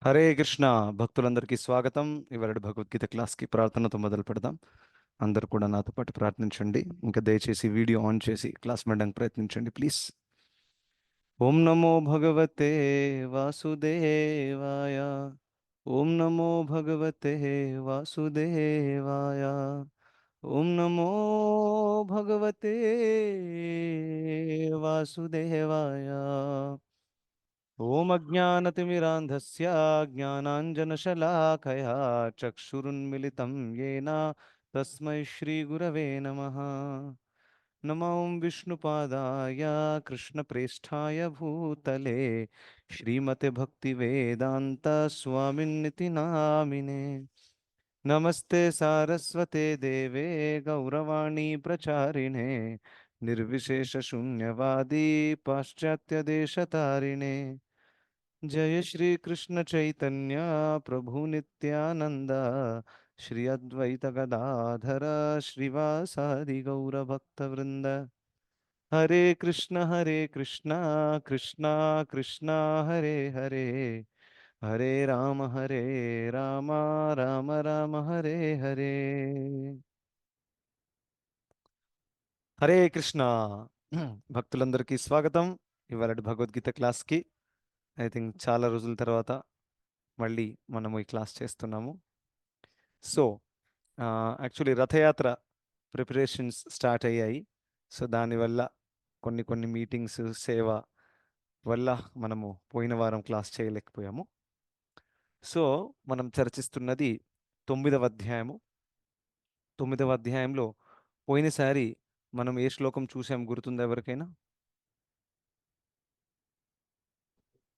హరే కృష్ణ భక్తులందరికీ స్వాగతం. ఇవాళ భగవద్గీత క్లాస్కి ప్రార్థనతో మొదలు పెడదాం. అందరూ కూడా నాతో పాటు ప్రార్థించండి. ఇంకా దయచేసి వీడియో ఆన్ చేసి క్లాస్ వినడానికి ప్రయత్నించండి ప్లీజ్. ఓం నమో భగవతే వాసుదేవాయ. ఓం నమో భగవతే వాసుదేవాయ. ఓం నమో భగవతే వాసుదేవాయ. ఓం అజ్ఞానతిమిరాంధస్య జ్ఞానాంజనశలాకయా చక్షురున్మిలితం येन తస్మై శ్రీగురవే నమః. నమో విష్ణుపాదాయ కృష్ణప్రేష్ఠాయ భూతలే శ్రీమతే భక్తివేదాంత స్వామిన్నితి నామినే. నమస్తే సారస్వతే దేవే గౌరవాణి ప్రచారిణే నిర్విశేష శూన్యవాది పాశ్చాత్య దేశతారిణే. जय श्री कृष्ण चैतन्य प्रभु नित्यानंद श्री अद्वैत गदाधर श्रीवासादि गौर भक्त वृंद. हरे कृष्ण कृष्ण कृष्ण हरे हरे हरे राम राम राम राम हरे हरे. హరే కృష్ణ భక్తులందరికీ స్వాగతం ఇవాళ భగవద్గీత క్లాస్కి. ఐ థింక్ చాలా రోజుల తర్వాత మళ్ళీ మనము ఈ క్లాస్ చేస్తున్నాము. సో యాక్చువల్లీ రథయాత్ర ప్రిపరేషన్స్ స్టార్ట్ అయ్యాయి. సో దానివల్ల కొన్ని మీటింగ్స్ సేవ వల్ల మనము పోయిన వారం క్లాస్ చేయలేకపోయాము. సో మనం చర్చిస్తున్నది 9వ అధ్యాయము. 9వ అధ్యాయంలో పోయినసారి మనం ఏ శ్లోకం చూసాం గుర్తుందా ఎవరికైనా?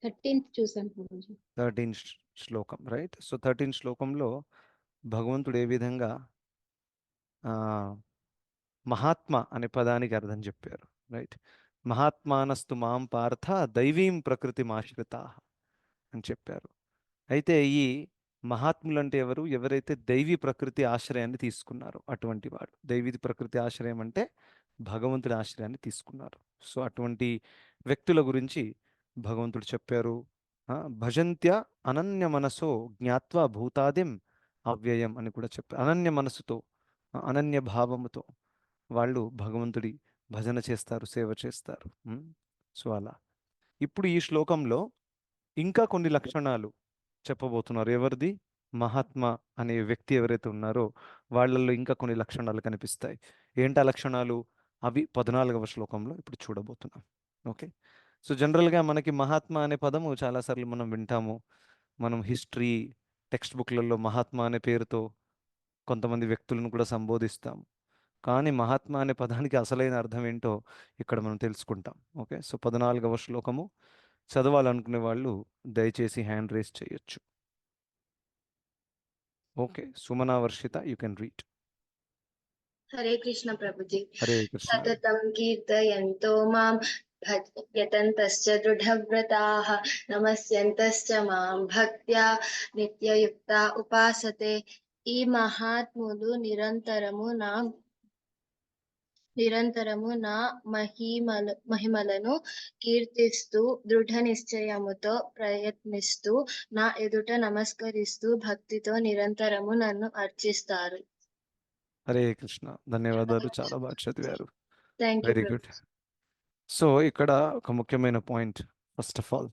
13th చూసాను గురూజీ. 13th శ్లోకం, రైట్. సో 13th శ్లోకంలో భగవంతుడు ఏ విధంగా మహాత్మ అనే పదానికి అర్థం చెప్పారు, రైట్. మహాత్మానస్తు మాం పార్థ దైవీం ప్రకృతి ఆశ్రిత అని చెప్పారు. అయితే ఈ మహాత్ములు అంటే ఎవరు? ఎవరైతే దైవీ ప్రకృతి ఆశ్రయాన్ని తీసుకున్నారో అటువంటి వాడు. దైవీ ప్రకృతి ఆశ్రయం అంటే భగవంతుడి ఆశ్రయాన్ని తీసుకున్నారు. సో అటువంటి వ్యక్తుల గురించి భగవంతుడు చెప్పారు. భజంత్య అనన్య మనసో జ్ఞాత్వా భూతాదిం అవ్యయం అని కూడా చెప్పారు. అనన్య మనసుతో, అనన్య భావముతో వాళ్ళు భగవంతుడి భజన చేస్తారు, సేవ చేస్తారు. సో అలా ఇప్పుడు ఈ శ్లోకంలో ఇంకా కొన్ని లక్షణాలు చెప్పబోతున్నారు. ఎవరిది? మహాత్మా అనే వ్యక్తి ఎవరైతే ఉన్నారో వాళ్ళల్లో ఇంకా కొన్ని లక్షణాలు కనిపిస్తాయి. ఏంటా లక్షణాలు? అవి 14వ శ్లోకంలో ఇప్పుడు చూడబోతున్నాం. ఓకే. సో జనరల్గా మనకి మహాత్మా అనే పదము చాలాసార్లు మనం వింటాము. మనం హిస్టరీ టెక్స్ట్ బుక్లలో మహాత్మా అనే పేరుతో కొంతమంది వ్యక్తులను కూడా సంబోధిస్తాం. కానీ మహాత్మా అనే పదానికి అసలైన అర్థం ఏంటో ఇక్కడ మనం తెలుసుకుంటాం. ఓకే. సో 14వ శ్లోకము చదవాలనుకునే వాళ్ళు దయచేసి హ్యాండ్ రేస్ చేయొచ్చు. Okay. Sumana Varshitha, you can read. Hare Krishna Prabhuji. Hare Krishna. సతతం కీర్తయంతో మాం భజతంతశ్చ దృఢవ్రతాః నమస్యంతశ్చ మాం భక్త్యా నిత్యయుక్తా ఉపాసతే. ఈ మహాత్ములు నిరంతరము నా మహిమలను కీర్తిస్తూ దృఢ నిశ్చయముతో ప్రయత్నిస్తూ నా ఎదుట నమస్కరిస్తూ భక్తితో నిరంతరము నన్ను అర్చిస్తారు. హరే కృష్ణ. ధన్యవాదాలు, చాలా బాగా చదివారు. Thank you very good. So ఇక్కడ ఒక ముఖ్యమైన పాయింట్. ఫస్ట్ ఆఫ్ ఆల్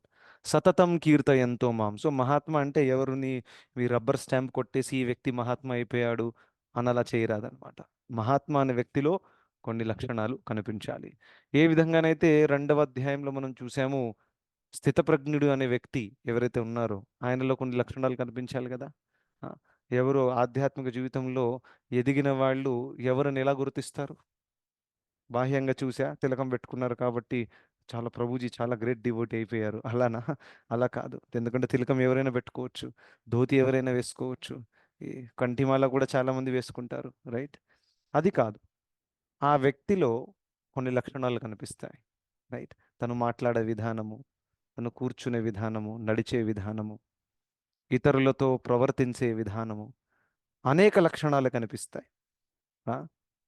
సతతం కీర్తయంతో మాం. సో మహాత్మ అంటే ఎవరుని మీ రబ్బర్ స్టాంప్ కొట్టేసి ఈ వ్యక్తి మహాత్మ అయిపోయాడు అని అలా చేయరాదనమాట. మహాత్మ అనే వ్యక్తిలో కొన్ని లక్షణాలు కనిపించాలి. ఏ విధంగానైతే 2వ అధ్యాయంలో మనం చూసాము, స్థితప్రజ్ఞుడు అనే వ్యక్తి ఎవరైతే ఉన్నారో ఆయనలో కొన్ని లక్షణాలు కనిపించాలి కదా. ఆ, ఎవరు ఆధ్యాత్మిక జీవితంలో ఎదిగిన వాళ్ళు ఎవరిని ఎలా గుర్తిస్తారు? బాహ్యంగా చూసా తిలకం పెట్టుకున్నారు కాబట్టి చాలా ప్రభుజీ చాలా గ్రేట్ డివోటీ అయిపోయారు అలానా? అలా కాదు. ఎందుకంటే తిలకం ఎవరైనా పెట్టుకోవచ్చు, ధోతి ఎవరైనా వేసుకోవచ్చు, ఈ కంటిమాల కూడా చాలా మంది వేసుకుంటారు, రైట్. అది కాదు. ఆ వ్యక్తిలో కొన్ని లక్షణాలు కనిపిస్తాయి, రైట్. తను మాట్లాడే విధానము, తను కూర్చునే విధానము, నడిచే విధానము, ఇతరులతో ప్రవర్తించే విధానము, అనేక లక్షణాలు కనిపిస్తాయి.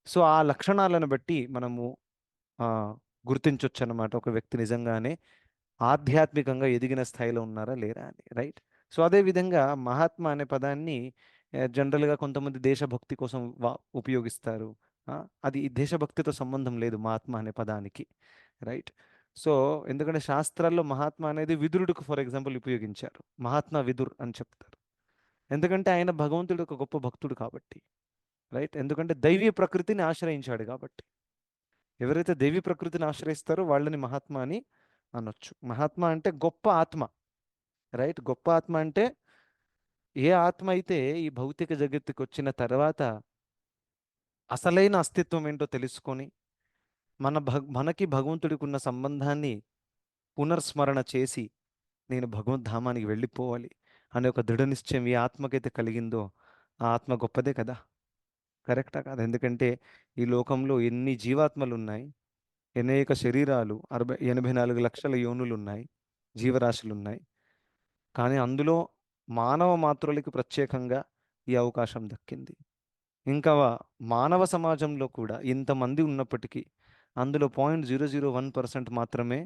సో ఆ లక్షణాలను బట్టి మనము గుర్తించవచ్చు అన్నమాట ఒక వ్యక్తి నిజంగానే ఆధ్యాత్మికంగా ఎదిగిన స్థాయిలో ఉన్నారా లేరా అని, రైట్. సో అదేవిధంగా మహాత్మా అనే పదాన్ని జనరల్గా కొంతమంది దేశభక్తి కోసం ఉపయోగిస్తారు. ఆ, అది ఈ దేశభక్తితో సంబంధం లేదు మహాత్మా అనే పదానికి, రైట్? సో ఎందుకంటే శాస్త్రాల్లో మహాత్మా అనేది విదురుడికి ఫర్ ఎగ్జాంపుల్ ఉపయోగించారు. మహాత్మా విదుర్ అని చెప్తారు. ఎందుకంటే ఆయన భగవంతుడు ఒక గొప్ప భక్తుడు కాబట్టి, రైట్? ఎందుకంటే దైవీ ప్రకృతిని ఆశ్రయించాడు కాబట్టి. ఎవరైతే దైవీ ప్రకృతిని ఆశ్రయిస్తారో వాళ్ళని మహాత్మా అని అనొచ్చు. మహాత్మా అంటే గొప్ప ఆత్మ, రైట్? గొప్ప ఆత్మ అంటే ఏ ఆత్మ అయితే ఈ భౌతిక జగత్తుకి వచ్చిన తర్వాత అసలైన అస్తిత్వం ఏంటో తెలుసుకొని మనకి భగవంతుడికి ఉన్న సంబంధాన్ని పునర్స్మరణ చేసి నేను భగవద్ధామానికి వెళ్ళిపోవాలి అనే ఒక దృఢ నిశ్చయం ఏ ఆత్మకైతే కలిగిందో ఆ ఆత్మ గొప్పదే కదా, కరెక్టా కాదు? ఎందుకంటే ఈ లోకంలో ఎన్ని జీవాత్మలు ఉన్నాయి, అనేక శరీరాలు, 84 లక్షల యోనులు ఉన్నాయి, జీవరాశులు ఉన్నాయి. కానీ అందులో మానవ మాతృలకి ప్రత్యేకంగా ఈ అవకాశం దక్కింది. ఇంకా మానవ సమాజంలో కూడా ఇంతమంది ఉన్నప్పటికీ అందులో 0.001% మాత్రమే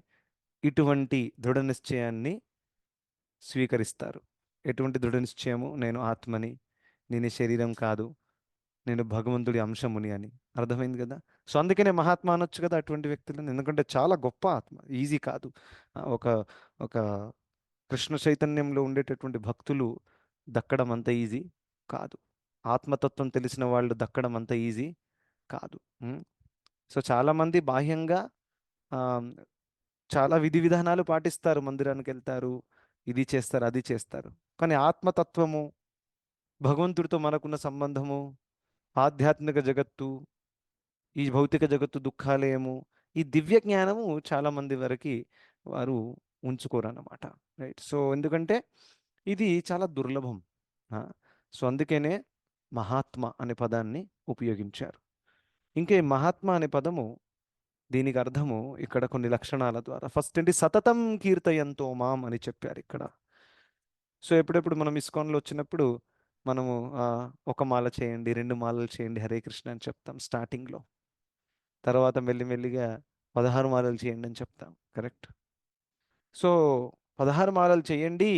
ఇటువంటి దృఢ నిశ్చయాన్ని స్వీకరిస్తారు. ఎటువంటి దృఢ నిశ్చయము? నేను ఆత్మని, నేను ఈ శరీరం కాదు, నేను భగవంతుడి అంశముని అని. అర్థమైంది కదా? సో అందుకనే మహాత్మా అనొచ్చు కదా అటువంటి వ్యక్తులను, ఎందుకంటే చాలా గొప్ప ఆత్మ, ఈజీ కాదు. ఒక ఒక కృష్ణ చైతన్యంలో ఉండేటటువంటి భక్తులు దక్కడం అంత ఈజీ కాదు. ఆత్మతత్వం తెలిసిన వాళ్ళు దక్కడం అంత ఈజీ కాదు. ఉమ్. సో చాలామంది బాహ్యంగా ఆ, చాలా విధి విధానాలు పాటిస్తారు, మందిరానికి వెళ్తారు, ఇది చేస్తారు, అది చేస్తారు. కానీ ఆత్మతత్వము, భగవంతుడితో మనకున్న సంబంధము, ఆధ్యాత్మిక జగత్తు, ఈ భౌతిక జగత్తు దుఃఖాలయము, ఈ దివ్య జ్ఞానము చాలా మంది వరకు వారు ఉంచుకోరన్నమాట, రైట్? సో ఎందుకంటే ఇది చాలా దుర్లభం. ఆ, సో అందుకనే మహాత్మ అనే పదాన్ని ఉపయోగించారు. ఇంకే మహాత్మ అనే పదము, దీనికి అర్థము ఇక్కడ కొన్ని లక్షణాల ద్వారా. ఫస్ట్ ఏంటి? సతతం కీర్తయంతో మాం అని చెప్పారు ఇక్కడ. సో ఎప్పుడెప్పుడు మనం ఇస్కాన్లో వచ్చినప్పుడు మనము ఒక మాల చేయండి, 2 మాలలు చేయండి, హరే కృష్ణ అని చెప్తాం స్టార్టింగ్లో. తర్వాత మెల్లిమెల్లిగా 16 మాలలు చేయండి అని చెప్తాం, కరెక్ట్? సో 16 మాలలు చేయండి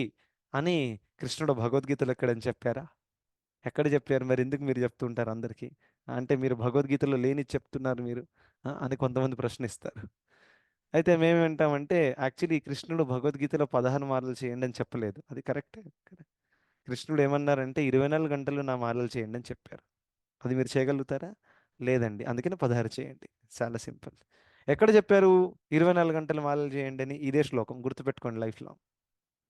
అని కృష్ణుడు భగవద్గీతలో ఎక్కడని చెప్పారా? ఎక్కడ చెప్పారు? మరి ఎందుకు మీరు చెప్తుంటారు అందరికీ? అంటే మీరు భగవద్గీతలో లేని చెప్తున్నారు మీరు అని కొంతమంది ప్రశ్నిస్తారు. అయితే మేమేంటామంటే యాక్చువల్లీ కృష్ణుడు భగవద్గీతలో 16 మాలలు చేయండి అని చెప్పలేదు, అది కరెక్టే. కృష్ణుడు ఏమన్నారంటే 24 గంటలు నా మాలలు చేయండి అని చెప్పారు. అది మీరు చేయగలుగుతారా? లేదండి, అందుకని 16 చేయండి. చాలా సింపుల్. ఎక్కడ చెప్పారు 24 గంటలు మాలలు చేయండి అని? ఇదే శ్లోకం గుర్తుపెట్టుకోండి లైఫ్లో.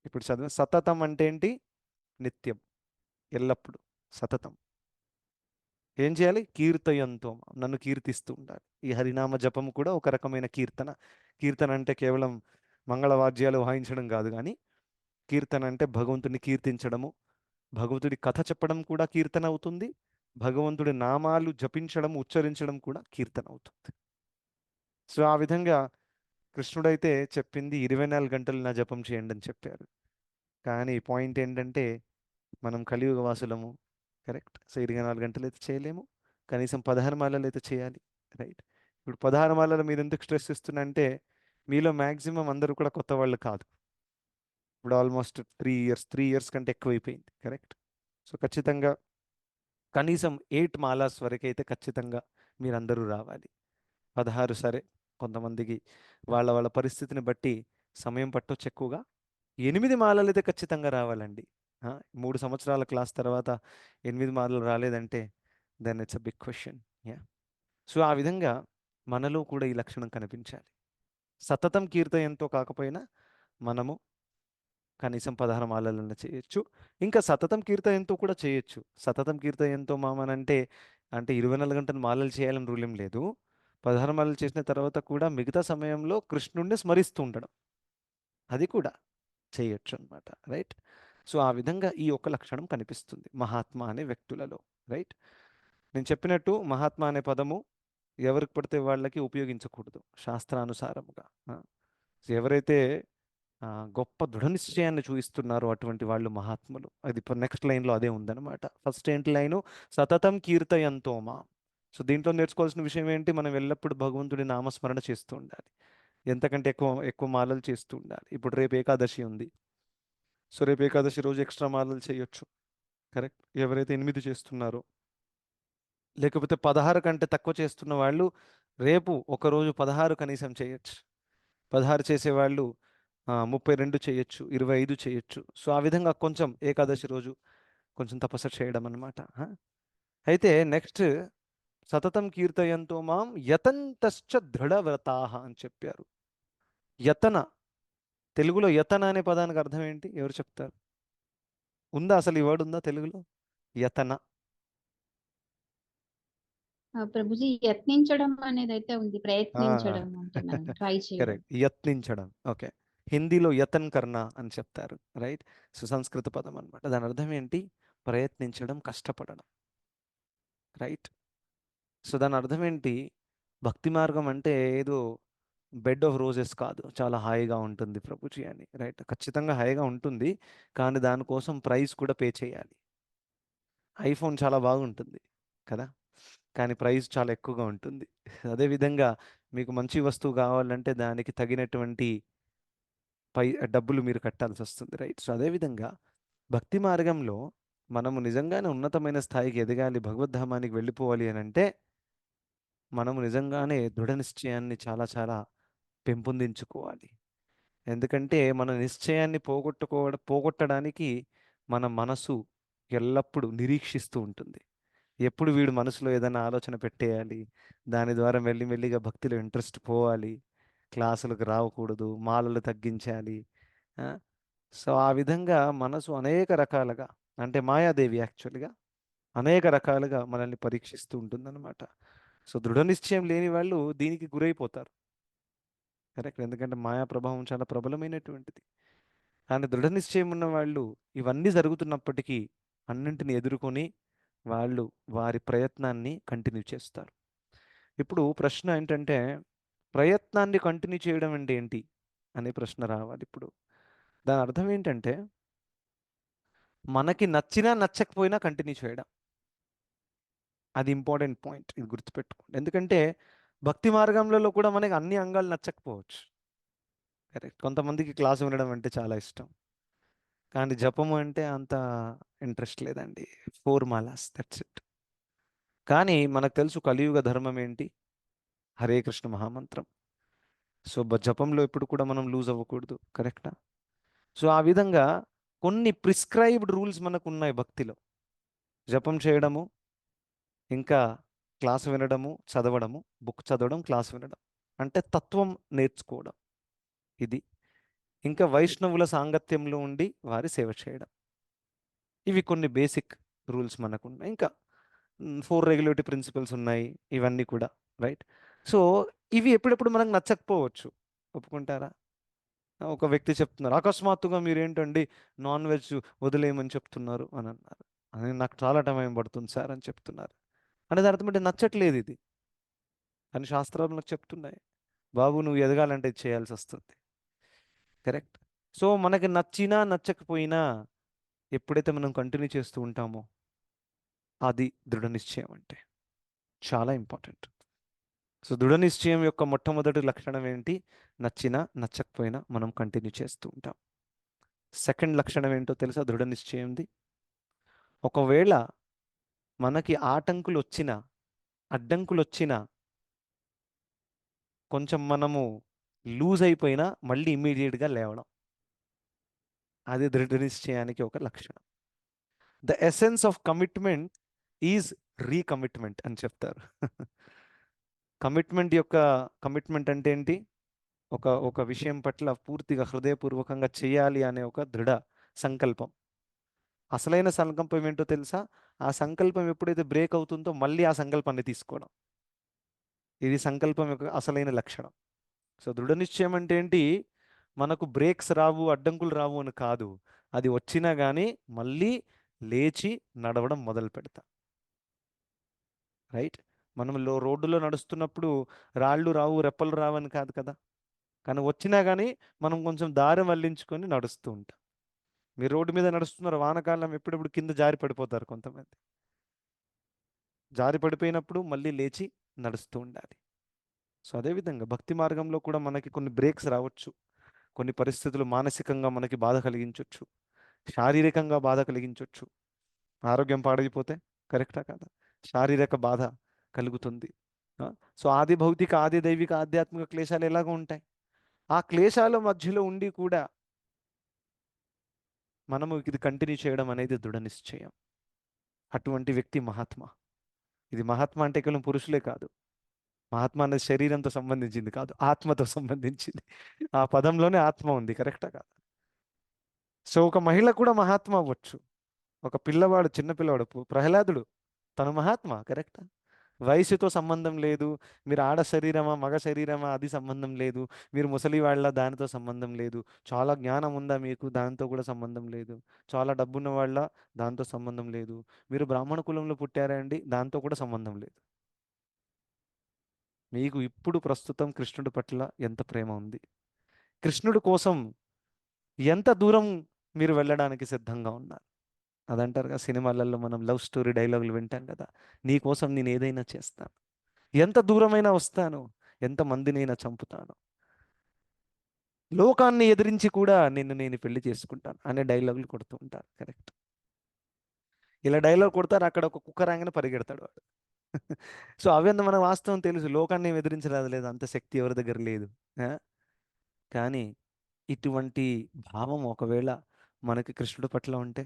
ఇప్పుడు చదువు. సతతం అంటే ఏంటి? నిత్యం, ఎల్లప్పుడు, సతతం. ఏం చేయాలి? కీర్తయంతో, నన్ను కీర్తిస్తూ ఉండాలి. ఈ హరినామ జపం కూడా ఒక రకమైన కీర్తన. కీర్తన అంటే కేవలం మంగళవాద్యాలు వాయించడం కాదు, కానీ కీర్తన అంటే భగవంతుని కీర్తించడము, భగవంతుడి కథ చెప్పడం కూడా కీర్తన అవుతుంది, భగవంతుడి నామాలు జపించడం, ఉచ్చరించడం కూడా కీర్తన అవుతుంది. సో ఆ విధంగా కృష్ణుడైతే చెప్పింది 24 గంటలు నా జపం చేయండి అని చెప్పారు. కానీ పాయింట్ ఏంటంటే మనం కలియుగ వాసులము, కరెక్ట్? సో 24 గంటలు అయితే చేయలేము, కనీసం 16 మాలలు అయితే చేయాలి, రైట్? ఇప్పుడు 16 మాలలు మీరు ఎందుకు స్ట్రెస్ ఇస్తున్నా అంటే మీలో మ్యాక్సిమం అందరూ కూడా కొత్త వాళ్ళు కాదు. ఇప్పుడు ఆల్మోస్ట్ 3 ఇయర్స్ కంటే ఎక్కువైపోయింది, కరెక్ట్? సో ఖచ్చితంగా కనీసం 8 మాలాస్ వరకు అయితే ఖచ్చితంగా మీరందరూ రావాలి. 16 సరే, కొంతమందికి వాళ్ళ వాళ్ళ పరిస్థితిని బట్టి సమయం పట్టొచ్చు ఎక్కువగా. 8 మాలలు అయితే ఖచ్చితంగా రావాలండి. ఆ, 3 సంవత్సరాల క్లాస్ తర్వాత 8 మాలలు రాలేదంటే then it's a big question. Yeah. So ఆ విధంగా మనలో కూడా ఈ లక్షణం కనిపించాలి. సతతం కీర్తయంతో కాకపోయినా మనము కనీసం 16 మాలలను చేయొచ్చు. ఇంకా సతతం కీర్తయంతో కూడా చేయొచ్చు. సతతం కీర్తయంతో మామనంటే అంటే 24 గంటలు మాలలు చేయాలని రూల్ ఏం లేదు. 16 మాలలు చేసిన తర్వాత కూడా మిగతా సమయంలో కృష్ణుడిని స్మరిస్తూ ఉండడం, అది కూడా చేయొచ్చు అనమాట, రైట్? సో ఆ విధంగా ఈ ఒక్క లక్షణం కనిపిస్తుంది మహాత్మా అనే వ్యక్తులలో, రైట్? నేను చెప్పినట్టు మహాత్మా అనే పదము ఎవరికి పడితే వాళ్ళకి ఉపయోగించకూడదు, శాస్త్రానుసారముగా. ఎవరైతే గొప్ప దృఢ నిశ్చయాన్ని చూపిస్తున్నారు అటువంటి వాళ్ళు మహాత్ములు. అది నెక్స్ట్ లైన్లో అదే ఉందన్నమాట. ఫస్ట్ ఏంటి లైను? సతతం కీర్తయంతోమా. సో దీంట్లో నేర్చుకోవాల్సిన విషయం ఏంటి? మనం ఎల్లప్పుడూ భగవంతుడి నామస్మరణ చేస్తూ ఉండాలి. ఎంతకంటే ఎక్కువ ఎక్కువ మాలలు చేస్తూ ఉండాలి. ఇప్పుడు రేపు ఏకాదశి ఉంది. సో రేపు ఏకాదశి రోజు ఎక్స్ట్రా మాలలు చేయొచ్చు. కరెక్ట్. ఎవరైతే 8 చేస్తున్నారో, లేకపోతే 16 కంటే తక్కువ చేస్తున్న వాళ్ళు రేపు ఒకరోజు 16 కనీసం చేయొచ్చు. 16 చేసేవాళ్ళు 32 చేయొచ్చు, 25 చేయొచ్చు. సో ఆ విధంగా కొంచెం ఏకాదశి రోజు కొంచెం తపస్సు చేయడం అనమాట. అయితే నెక్స్ట్, సతతం కీర్తయంతో మాం యతంతశ్చ దృఢవ్రతాః అని చెప్పారు. యతన, తెలుగులో యతన అనే పదానికి అర్థం ఏంటి? ఎవరు చెప్తారు? ఉందా అసలు ఈ వర్డ్ ఉందా తెలుగులో? యతన. ప్రభుజీ యత్నించడం అనేది అయితే ఉంది, ప్రయత్నించడం అంటే మనం ట్రై చేయడం. కరెక్ట్, యత్నించడం. ఓకే. హిందీలో యతన్ కర్ణ అని చెప్తారు, రైట్. సో సంస్కృత పదం అనమాట. దాని అర్థం ఏంటి? ప్రయత్నించడం, కష్టపడడం, రైట్. సో దాని అర్థం ఏంటి? భక్తి మార్గం అంటే ఏదో బెడ్ ఆఫ్ రోజెస్ కాదు, చాలా హాయిగా ఉంటుంది ప్రభుజీ అని, రైట్. ఖచ్చితంగా హాయిగా ఉంటుంది, కానీ దానికోసం ప్రైస్ కూడా పే చేయాలి. ఐఫోన్ చాలా బాగుంటుంది కదా, కానీ ప్రైస్ చాలా ఎక్కువగా ఉంటుంది. అదేవిధంగా మీకు మంచి వస్తువు కావాలంటే దానికి తగినటువంటి పై డబ్బులు మీరు కట్టాల్సి వస్తుంది, రైట్. సో అదేవిధంగా భక్తి మార్గంలో మనము నిజంగానే ఉన్నతమైన స్థాయికి ఎదగాలి, భగవద్ధామానికి వెళ్ళిపోవాలి అని అంటే మనము నిజంగానే దృఢ నిశ్చయాన్ని చాలా చాలా పెంపొందించుకోవాలి. ఎందుకంటే మన నిశ్చయాన్ని పోగొట్టడానికి మన మనసు ఎల్లప్పుడూ నిరీక్షిస్తూ ఉంటుంది. ఎప్పుడు వీడు మనసులో ఏదైనా ఆలోచన పెట్టేయాలి, దాని ద్వారా మెల్లిమెల్లిగా భక్తిలో ఇంట్రెస్ట్ పోవాలి, క్లాసులకు రావకూడదు, మాలలు తగ్గించాలి. ఆ? సో ఆ విధంగా మనసు అనేక రకాలుగా, అంటే మాయాదేవి యాక్చువల్గా అనేక రకాలుగా మనల్ని పరీక్షిస్తూ ఉంటుందన్నమాట. సో దృఢ నిశ్చయం లేని వాళ్ళు దీనికి గురైపోతారు, కరెక్ట్. ఎందుకంటే మాయా ప్రభావం చాలా ప్రబలమైనటువంటిది. కానీ దృఢ నిశ్చయం ఉన్న వాళ్ళు ఇవన్నీ జరుగుతున్నప్పటికీ అన్నింటిని ఎదుర్కొని వాళ్ళు వారి ప్రయత్నాన్ని కంటిన్యూ చేస్తారు. ఇప్పుడు ప్రశ్న ఏంటంటే, ప్రయత్నాన్ని కంటిన్యూ చేయడం అంటే ఏంటి అనే ప్రశ్న రావాలి ఇప్పుడు. దాని అర్థం ఏంటంటే, మనకి నచ్చినా నచ్చకపోయినా కంటిన్యూ చేయడం. అది ఇంపార్టెంట్ పాయింట్, ఇది గుర్తుపెట్టుకోండి. ఎందుకంటే భక్తి మార్గంలో కూడా మనకి అన్ని అంగాలు నచ్చకపోవచ్చు, కరెక్ట్. కొంతమందికి క్లాసు వినడం అంటే చాలా ఇష్టం, కానీ జపము అంటే అంత ఇంట్రెస్ట్ లేదండి. 4 మాలాస్, దట్స్ ఇట్. కానీ మనకు తెలుసు కలియుగ ధర్మం ఏంటి? హరే కృష్ణ మహామంత్రం. సో జపంలో ఎప్పుడు కూడా మనం లూజ్ అవ్వకూడదు, కరెక్టా? సో ఆ విధంగా కొన్ని ప్రిస్క్రైబ్డ్ రూల్స్ మనకు ఉన్నాయి భక్తిలో. జపం చేయడము, ఇంకా క్లాస్ వినడము, చదవడము, బుక్ చదవడం, క్లాస్ వినడం, అంటే తత్వం నేర్చుకోవడం ఇది. ఇంకా వైష్ణవుల సాంగత్యంలో ఉండి వారి సేవ చేయడం. ఇవి కొన్ని బేసిక్ రూల్స్ మనకు ఉన్నాయి. ఇంకా 4 రెగ్యులేటరీ ప్రిన్సిపల్స్ ఉన్నాయి, ఇవన్నీ కూడా, రైట్. సో ఇవి ఎప్పుడెప్పుడు మనకు నచ్చకపోవచ్చు, ఒప్పుకుంటారా? ఒక వ్యక్తి చెప్తున్నారు, అకస్మాత్తుగా మీరేంటండి నాన్ వెజ్ వదిలేయమని చెప్తున్నారు అని అన్నారు. అని నాకు చాలా టైం పడుతుంది సార్ అని చెప్తున్నారు. అంటే దాని అర్థం ఏంటి? నచ్చట్లేదు ఇది అని శాస్త్రాలు నాకు చెప్తున్నాయి. బాబు నువ్వు ఎదగాలంటే ఇది చేయాల్సి వస్తుంది, కరెక్ట్. సో మనకి నచ్చినా నచ్చకపోయినా ఎప్పుడైతే మనం కంటిన్యూ చేస్తూ ఉంటామో అది దృఢ నిశ్చయం అంటే చాలా ఇంపార్టెంట్. సో దృఢ నిశ్చయం యొక్క మొట్టమొదటి లక్షణం ఏంటి? నచ్చినా నచ్చకపోయినా మనం కంటిన్యూ చేస్తూ ఉంటాం. సెకండ్ లక్షణం ఏంటో తెలుసా దృఢ నిశ్చయంది? ఒకవేళ మనకి ఆటంకులు వచ్చినా, అడ్డంకులు వచ్చినా, కొంచెం మనము లూజ్ అయిపోయినా మళ్ళీ ఇమీడియట్గా లేవడం, అది దృఢ నిశ్చయానికి ఒక లక్షణం. The essence of commitment is recommitment అని చెప్తారు. కమిట్మెంట్ అంటే ఏంటి? ఒక విషయం పట్ల పూర్తిగా హృదయపూర్వకంగా చేయాలి అనే ఒక దృఢ సంకల్పం. అసలైన సంకల్పం ఏంటో తెలుసా? ఆ సంకల్పం ఎప్పుడైతే బ్రేక్ అవుతుందో మళ్ళీ ఆ సంకల్పాన్ని తీసుకోవడం, ఇది సంకల్పం యొక్క అసలైన లక్షణం. సో దృఢ నిశ్చయం అంటే ఏంటి? మనకు బ్రేక్స్ రావు, అడ్డంకులు రావు అని కాదు, అది వచ్చినా కానీ మళ్ళీ లేచి నడవడం మొదలు పెడతాం, రైట్. మనం రోడ్డులో నడుస్తున్నప్పుడు రాళ్ళు రావు, రెప్పలు రావు అని కాదు కదా, కానీ వచ్చినా కానీ మనం కొంచెం దారి మళ్ళించుకొని నడుస్తూ ఉంటాం. మీరు రోడ్డు మీద నడుస్తున్నారు, వానకాలం ఎప్పుడెప్పుడు కింద జారి పడిపోతారు కొంతమంది. జారి పడిపోయినప్పుడు మళ్ళీ లేచి నడుస్తూ ఉండాలి. సో అదేవిధంగా భక్తి మార్గంలో కూడా మనకి కొన్ని బ్రేక్స్ రావచ్చు, కొన్ని పరిస్థితులు మానసికంగా మనకి బాధ కలిగించవచ్చు, శారీరకంగా బాధ కలిగించవచ్చు, ఆరోగ్యం పాడైపోతే, కరెక్టా కాదా? శారీరక బాధ కలుగుతుంది. ఆ, సో ఆది భౌతిక, ఆది దైవిక, ఆధ్యాత్మిక క్లేశాలు ఎలాగ ఉంటాయి. ఆ క్లేశాల మధ్యలో ఉండి కూడా మనము ఇది కంటిన్యూ చేయడం అనేది దృఢ నిశ్చయం. అటువంటి వ్యక్తి మహాత్మా. ఇది మహాత్మా అంటే కేవలం పురుషులే కాదు. మహాత్మా అనేది శరీరంతో సంబంధించింది కాదు, ఆత్మతో సంబంధించింది. ఆ పదంలోనే ఆత్మ ఉంది, కరెక్టా కాదు? సో ఒక మహిళ కూడా మహాత్మా అవ్వచ్చు. ఒక పిల్లవాడు, చిన్న పిల్లవాడు, ప్రహ్లాదుడు, తను మహాత్మా, కరెక్టా? వయసుతో సంబంధం లేదు. మీరు ఆడ శరీరమా మగ శరీరమా అది సంబంధం లేదు. మీరు ముసలి వాళ్ళ దానితో సంబంధం లేదు. చాలా జ్ఞానం ఉందా మీకు, దానితో కూడా సంబంధం లేదు. చాలా డబ్బున్న వాళ్ళ, దాంతో సంబంధం లేదు. మీరు బ్రాహ్మణ కులంలో పుట్టారా అండి, దాంతో కూడా సంబంధం లేదు. మీకు ఇప్పుడు ప్రస్తుతం కృష్ణుడి పట్ల ఎంత ప్రేమ ఉంది, కృష్ణుడి కోసం ఎంత దూరం మీరు వెళ్ళడానికి సిద్ధంగా ఉన్నారు. అదంటారు కదా సినిమాలలో, మనం లవ్ స్టోరీ డైలాగులు వింటాం కదా, నీ కోసం నేను ఏదైనా చేస్తాను, ఎంత దూరమైనా వస్తాను, ఎంత మందినైనా చంపుతాను, లోకాన్ని ఎదిరించి కూడా నిన్ను నేను పెళ్లి చేసుకుంటాను అనే డైలాగులు కొడుతూ ఉంటారు, కరెక్ట్? ఇలా డైలాగ్ కొడతారు, అక్కడ ఒక కుక్క రాగానే పరిగెడతాడు వాడు. సో అవి మన వాస్తవం తెలుసు, లోకాన్ని ఏం ఎదిరించలేదు, లేదు అంత శక్తి ఎవరి దగ్గర లేదు. ఆ? కానీ ఇటువంటి భావం ఒకవేళ మనకి కృష్ణుడి పట్ల ఉంటే,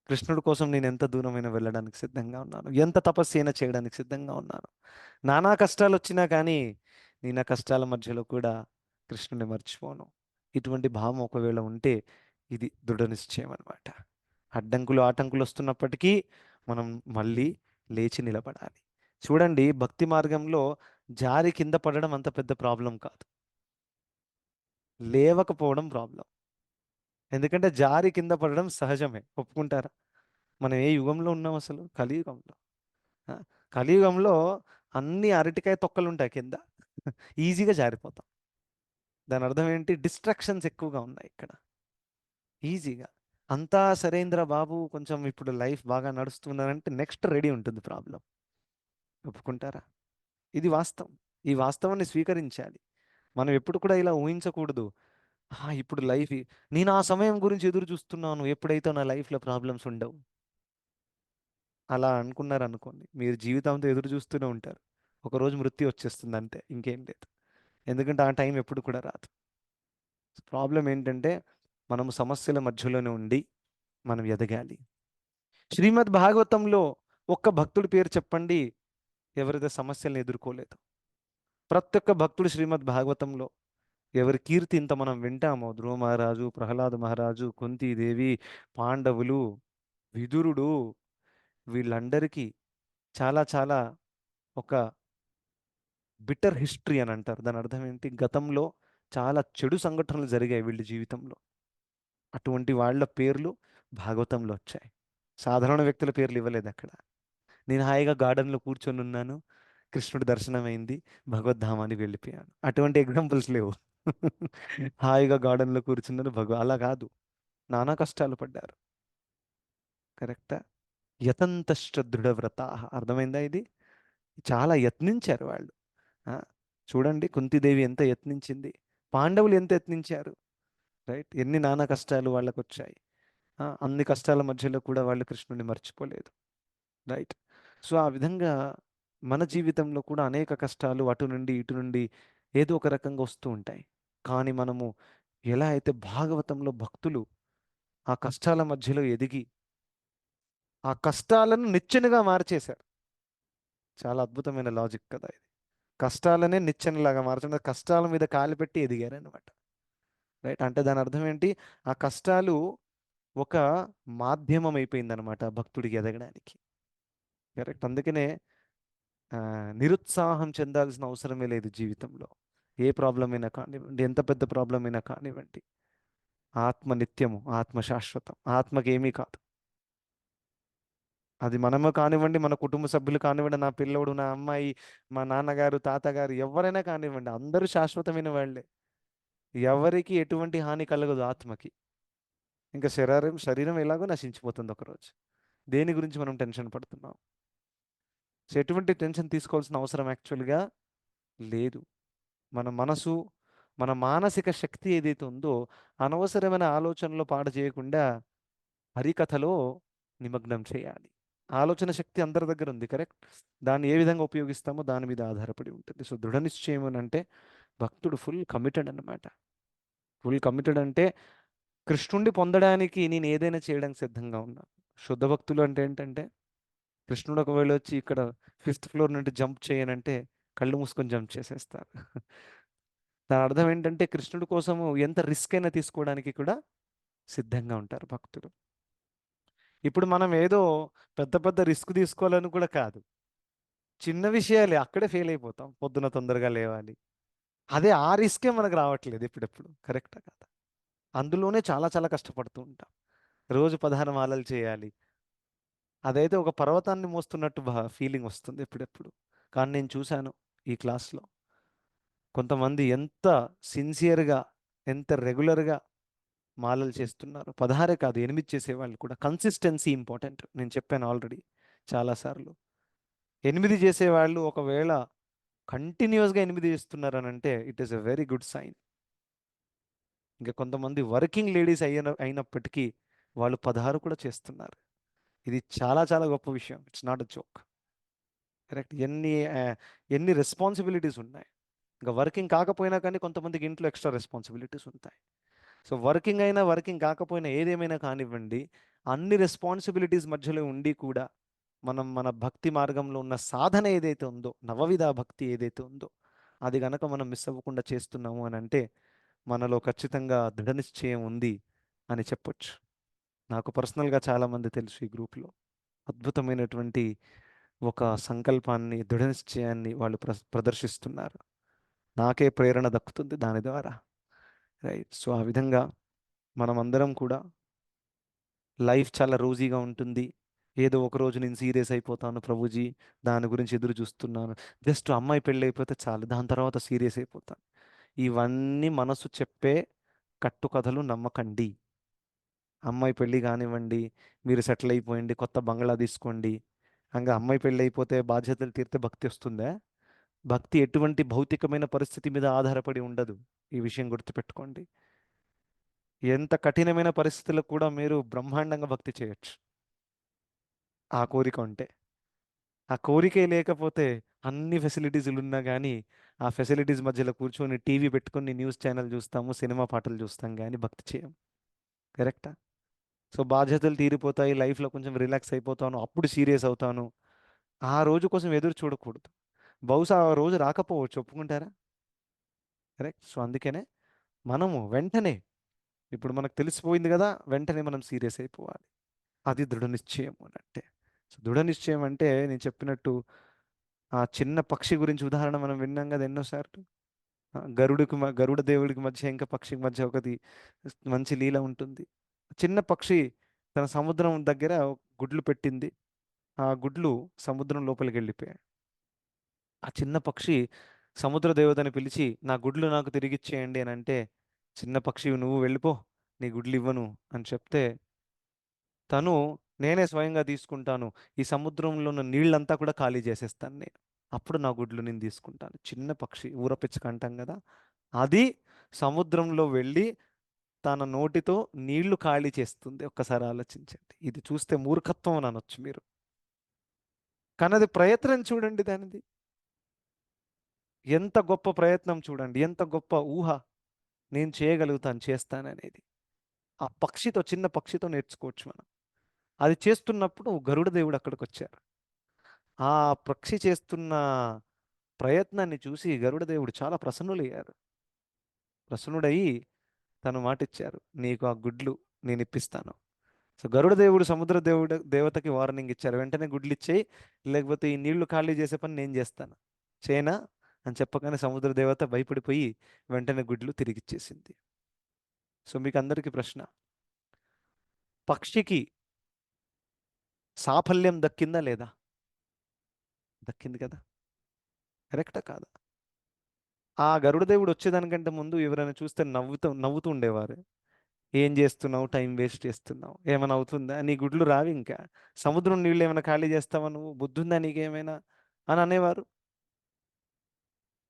కృష్ణుడి కోసం నేను ఎంత దూరమైనా వెళ్ళడానికి సిద్ధంగా ఉన్నాను, ఎంత తపస్సు అయినా చేయడానికి సిద్ధంగా ఉన్నాను, నానా కష్టాలు వచ్చినా కానీ నేను ఆ కష్టాల మధ్యలో కూడా కృష్ణుని మర్చిపోను. ఇటువంటి భావం ఒకవేళ ఉంటే ఇది దృఢ నిశ్చయం అనమాట. అడ్డంకులు ఆటంకులు వస్తున్నప్పటికీ మనం మళ్ళీ లేచి నిలబడాలి. చూడండి, భక్తి మార్గంలో జారి కింద పడడం అంత పెద్ద ప్రాబ్లం కాదు, లేవకపోవడం ప్రాబ్లం. ఎందుకంటే జారి కింద పడడం సహజమే, ఒప్పుకుంటారా? మనం ఏ యుగంలో ఉన్నాం అసలు? కలియుగంలో. ఆ, కలియుగంలో అన్ని అరటికాయ తొక్కలు ఉంటాయి కింద, ఈజీగా జారిపోతాం. దాని అర్థం ఏంటి? డిస్ట్రాక్షన్స్ ఎక్కువగా ఉన్నాయి ఇక్కడ, ఈజీగా. అంతా సరేంద్ర బాబు, కొంచెం ఇప్పుడు లైఫ్ బాగా నడుస్తున్నారంటే నెక్స్ట్ రెడీ ఉంటుంది ప్రాబ్లం. ఒప్పుకుంటారా? ఇది వాస్తవం. ఈ వాస్తవాన్ని స్వీకరించాలి. మనం ఎప్పుడు కూడా ఇలా ఊహించకూడదు. ఇప్పుడు లైఫ్, నేను ఆ సమయం గురించి ఎదురు చూస్తున్నాను ఎప్పుడైతే నా లైఫ్లో ప్రాబ్లమ్స్ ఉండవు. అలా అనుకున్నారు అనుకోండి, మీరు జీవితంతో ఎదురు చూస్తూనే ఉంటారు. ఒకరోజు మృత్యు వచ్చేస్తుంది అంతే, ఇంకేం లేదు. ఎందుకంటే ఆ టైం ఎప్పుడు కూడా రాదు. ప్రాబ్లం ఏంటంటే మనము సమస్యల మధ్యలోనే ఉండి మనం ఎదగాలి. శ్రీమద్ భాగవతంలో ఒక్క భక్తుడి పేరు చెప్పండి ఎవరైతే సమస్యలను ఎదుర్కోలేదు. ప్రతి ఒక్క భక్తుడు శ్రీమద్ భాగవతంలో ఎవరి కీర్తి ఇంత మనం వింటామో, ధ్రువ మహారాజు, ప్రహ్లాద మహారాజు, కుంతీదేవి, పాండవులు, విదురుడు, వీళ్ళందరికీ చాలా చాలా ఒక బిటర్ హిస్టరీ అని అంటారు. దాని అర్థం ఏంటి? గతంలో చాలా చెడు సంఘటనలు జరిగాయి వీళ్ళ జీవితంలో. అటువంటి వాళ్ళ పేర్లు భాగవతంలో వచ్చాయి. సాధారణ వ్యక్తుల పేర్లు ఇవ్వలేదు అక్కడ. నేను హాయిగా గార్డెన్లో కూర్చొని ఉన్నాను, కృష్ణుడి దర్శనమైంది, భగవద్ధామానికి వెళ్ళిపోయాను, అటువంటి ఎగ్జాంపుల్స్ లేవు. హాయిగా గార్డెన్లో కూర్చున్నారు అలా కాదు, నానా కష్టాలు పడ్డారు, కరెక్టా? యతంతశ్చ దృఢవ్రతా, అర్థమైందా ఇది? చాలా యత్నించారు వాళ్ళు. ఆ, చూడండి కుంతిదేవి ఎంత యత్నించింది, పాండవులు ఎంత యత్నించారు, రైట్? ఎన్ని నానా కష్టాలు వాళ్ళకు వచ్చాయి. అన్ని కష్టాల మధ్యలో కూడా వాళ్ళు కృష్ణుని మర్చిపోలేదు, రైట్? సో ఆ విధంగా మన జీవితంలో కూడా అనేక కష్టాలు అటు నుండి ఇటు నుండి ఏదో ఒక రకంగా వస్తూ ఉంటాయి. కానీ మనము ఎలా అయితే భాగవతంలో భక్తులు ఆ కష్టాల మధ్యలో ఎదిగి ఆ కష్టాలను నిచ్చెనగా మార్చేశారు. చాలా అద్భుతమైన లాజిక్ కదా ఇది. కష్టాలనే నిచ్చెనలాగా మార్చడం, కష్టాల మీద కాలు పెట్టి ఎదిగారు అనమాట, రైట్? అంటే దాని అర్థం ఏంటి? ఆ కష్టాలు ఒక మాధ్యమం అయిపోయింది అనమాట భక్తుడికి ఎదగడానికి, కరెక్ట్? అందుకనే నిరుత్సాహం చెందాల్సిన అవసరమే లేదు జీవితంలో. ఏ ప్రాబ్లం అయినా కానివ్వండి, ఎంత పెద్ద ప్రాబ్లం అయినా కానివ్వండి, ఆత్మ నిత్యము, ఆత్మ శాశ్వతం, ఆత్మకి ఏమీ కాదు. అది మనము కానివ్వండి, మన కుటుంబ సభ్యులు కానివ్వండి, నా పిల్లోడు, నా అమ్మాయి, మా నాన్నగారు, తాతగారు, ఎవరైనా కానివ్వండి, అందరూ శాశ్వతమైన వాళ్ళే. ఎవరికి ఎటువంటి హాని కలగదు ఆత్మకి. ఇంకా శరీరం ఎలాగో నశించిపోతుంది ఒకరోజు. దేని గురించి మనం టెన్షన్ పడుతున్నాం? సో ఎటువంటి టెన్షన్ తీసుకోవాల్సిన అవసరం యాక్చువల్గా లేదు. మన మనసు, మన మానసిక శక్తి ఏదైతే ఉందో అనవసరమైన ఆలోచనలో పాడు చేయకుండా హరికథలో నిమగ్నం చేయాలి. ఆలోచన శక్తి అందరి దగ్గర ఉంది, కరెక్ట్. దాన్ని ఏ విధంగా ఉపయోగిస్తామో దాని మీద ఆధారపడి ఉంటుంది. సో దృఢ నిశ్చయం అని అంటే భక్తుడు ఫుల్ కమిటెడ్ అన్నమాట. ఫుల్ కమిటెడ్ అంటే కృష్ణుడిని పొందడానికి నేను ఏదైనా చేయడానికి సిద్ధంగా ఉన్నాను. శుద్ధ భక్తులు అంటే ఏంటంటే కృష్ణుడు ఒకవేళ వచ్చి ఇక్కడ 5th ఫ్లోర్ నుండి జంప్ చేయనంటే కళ్ళు మూసుకొని జంప్ చేసేస్తారు. దాని అర్థం ఏంటంటే కృష్ణుడి కోసము ఎంత రిస్క్ అయినా తీసుకోవడానికి కూడా సిద్ధంగా ఉంటారు భక్తులు. ఇప్పుడు మనం ఏదో పెద్ద పెద్ద రిస్క్ తీసుకోవాలని కూడా కాదు, చిన్న విషయాలే అక్కడే ఫెయిల్ అయిపోతాం. పొద్దున తొందరగా లేవాలి, అదే ఆ రిస్కే మనకు రావట్లేదు ఇప్పుడెప్పుడు, కరెక్టా కదా. అందులోనే చాలా చాలా కష్టపడుతూ ఉంటాం. రోజు 16 మాలలు చేయాలి, అదైతే ఒక పర్వతాన్ని మోస్తున్నట్టు ఫీలింగ్ వస్తుంది ఎప్పుడెప్పుడు. కానీ నేను చూశాను ఈ క్లాస్లో కొంతమంది ఎంత సిన్సియర్గా, ఎంత రెగ్యులర్గా మాలలు చేస్తున్నారు. 16 కాదు, 8 చేసేవాళ్ళు కూడా. కన్సిస్టెన్సీ ఇంపార్టెంట్, నేను చెప్పాను ఆల్రెడీ చాలాసార్లు. 8 చేసేవాళ్ళు ఒకవేళ కంటిన్యూస్గా 8 చేస్తున్నారని అంటే it is a very good sign. ఇంకా కొంతమంది వర్కింగ్ లేడీస్ అయినప్పటికీ వాళ్ళు 16 కూడా చేస్తున్నారు. ఇది చాలా చాలా గొప్ప విషయం, it's not a joke, correct. ఎన్ని రెస్పాన్సిబిలిటీస్ ఉన్నాయి. ఇంకా వర్కింగ్ కాకపోయినా కానీ కొంతమందికి ఇంట్లో ఎక్స్ట్రా రెస్పాన్సిబిలిటీస్ ఉంటాయి. సో వర్కింగ్ అయినా వర్కింగ్ కాకపోయినా ఏదేమైనా కానివ్వండి, అన్ని రెస్పాన్సిబిలిటీస్ మధ్యలో ఉండి కూడా మనం మన భక్తి మార్గంలో ఉన్న సాధన ఏదైతే ఉందో, నవవిధ భక్తి ఏదైతే ఉందో, అది గనక మనం మిస్ అవ్వకుండా చేస్తున్నాము అని అంటే మనలో ఖచ్చితంగా దృఢ నిశ్చయం ఉంది అని చెప్పొచ్చు. నాకు పర్సనల్గా చాలామంది తెలుసు ఈ గ్రూప్లో అద్భుతమైనటువంటి ఒక సంకల్పాన్ని, దృఢ నిశ్చయాన్ని వాళ్ళు ప్రదర్శిస్తున్నారు. నాకే ప్రేరణ దక్కుతుంది దాని ద్వారా, రైట్. సో ఆ విధంగా మనమందరం కూడా లైఫ్ చాలా రోజీగా ఉంటుంది. ఏదో ఒక రోజు నేను సీరియస్ అయిపోతాను ప్రభుజీ, దాని గురించి ఎదురు చూస్తున్నాను. జస్ట్ అమ్మాయి పెళ్ళి అయిపోతే చాలు, దాని తర్వాత సీరియస్ అయిపోతాను. ఇవన్నీ మనసు చెప్పే కట్టుకథలు నమ్మకండి. అమ్మాయి పెళ్ళి కానివ్వండి, మీరు సెటిల్ అయిపోయింది, కొత్త బంగ్లా తీసుకోండి, ఇంకా అమ్మాయి పెళ్ళి అయిపోతే బాధ్యతలు తీరితే భక్తి వస్తుందా? భక్తి ఎటువంటి భౌతికమైన పరిస్థితి మీద ఆధారపడి ఉండదు. ఈ విషయం గుర్తుపెట్టుకోండి. ఎంత కఠినమైన పరిస్థితుల్లో కూడా మీరు బ్రహ్మాండంగా భక్తి చేయొచ్చు, ఆ కోరిక ఉంటే. ఆ కోరికే లేకపోతే అన్ని ఫెసిలిటీస్లు ఉన్నా కానీ ఆ ఫెసిలిటీస్ మధ్యలో కూర్చొని టీవీ పెట్టుకొని న్యూస్ ఛానల్ చూస్తాము, సినిమా పాటలు చూస్తాం కానీ భక్తి చేయం, కరెక్టా. సో బాధ్యతలు తీరిపోతాయి, లైఫ్లో కొంచెం రిలాక్స్ అయిపోతాను, అప్పుడు సీరియస్ అవుతాను. ఆ రోజు కోసం ఎదురు చూడకూడదు. బహుశా ఆ రోజు రాకపోవచ్చు, ఒప్పుకుంటారా? కరెక్ట్. సో అందుకనే మనము వెంటనే, ఇప్పుడు మనకు తెలిసిపోయింది కదా, వెంటనే మనం సీరియస్ అయిపోవాలి. అది దృఢ నిశ్చయం అని అంటే. సో దృఢ నిశ్చయం అంటే నేను చెప్పినట్టు ఆ చిన్న పక్షి గురించి ఉదాహరణ మనం విన్నాం కదా ఎన్నోసార్లు. గరుడ దేవుడికి మధ్య ఇంకా పక్షికి మధ్య ఒకటి మంచి లీల ఉంటుంది. చిన్న పక్షి తన సముద్రం దగ్గర గుడ్లు పెట్టింది, ఆ గుడ్లు సముద్రం లోపలికి వెళ్ళిపోయాయి. ఆ చిన్న పక్షి సముద్ర దేవతని పిలిచి నా గుడ్లు నాకు తిరిగిచ్చేయండి అని అంటే, చిన్న పక్షి నువ్వు వెళ్ళిపో, నీ గుడ్లు ఇవ్వను అని చెప్తే తను నేనే స్వయంగా తీసుకుంటాను, ఈ సముద్రంలో ఉన్న నీళ్ళంతా కూడా ఖాళీ చేసేస్తాను నేను, అప్పుడు నా గుడ్లు నేను తీసుకుంటాను. చిన్న పక్షి, ఊరపిచ్చక అంటాం కదా, అది సముద్రంలో వెళ్ళి తన నోటితో నీళ్లు ఖాళీ చేస్తుంది. ఒక్కసారి ఆలోచించండి. ఇది చూస్తే మూర్ఖత్వం అని అనొచ్చు మీరు, కానీ అది ప్రయత్నం చూడండి దానిది. ఎంత గొప్ప ప్రయత్నం చూడండి, ఎంత గొప్ప ఊహ, నేను చేయగలుగుతాను, చేస్తాననేది. ఆ పక్షితో, చిన్న పక్షితో నేర్చుకోవచ్చు మనం. అది చేస్తున్నప్పుడు గరుడ దేవుడు అక్కడికి వచ్చారు. ఆ పక్షి చేస్తున్న ప్రయత్నాన్ని చూసి గరుడ దేవుడు చాలా ప్రసన్నులయ్యారు. ప్రసన్నుడయి తను మాటిచ్చారు, నీకు ఆ గుడ్లు నేను ఇప్పిస్తాను. సో గరుడ దేవుడు సముద్ర దేవతకి వార్నింగ్ ఇచ్చారు, వెంటనే గుడ్లు ఇచ్చేయి, లేకపోతే ఈ నీళ్లు ఖాళీ చేసే పని నేను చేస్తాను, చేయనా అని చెప్పగానే సముద్ర దేవత భయపడిపోయి వెంటనే గుడ్లు తిరిగిచ్చేసింది. సో మీకు అందరికీ ప్రశ్న, పక్షికి సాఫల్యం దక్కిందా లేదా? దక్కింది కదా, కరెక్టా కాదా? ఆ గరుడ దేవుడు వచ్చేదానికంటే ముందు ఎవరైనా చూస్తే నవ్వుతూ ఉండేవారు. ఏం చేస్తున్నావు, టైం వేస్ట్ చేస్తున్నావు, ఏమైనా అవుతుందా, నీ గుడ్లు రావి ఇంకా, సముద్రం నీళ్ళు ఏమైనా ఖాళీ చేస్తావా, నువ్వు బుద్ధుందా నీకేమైనా అని అనేవారు.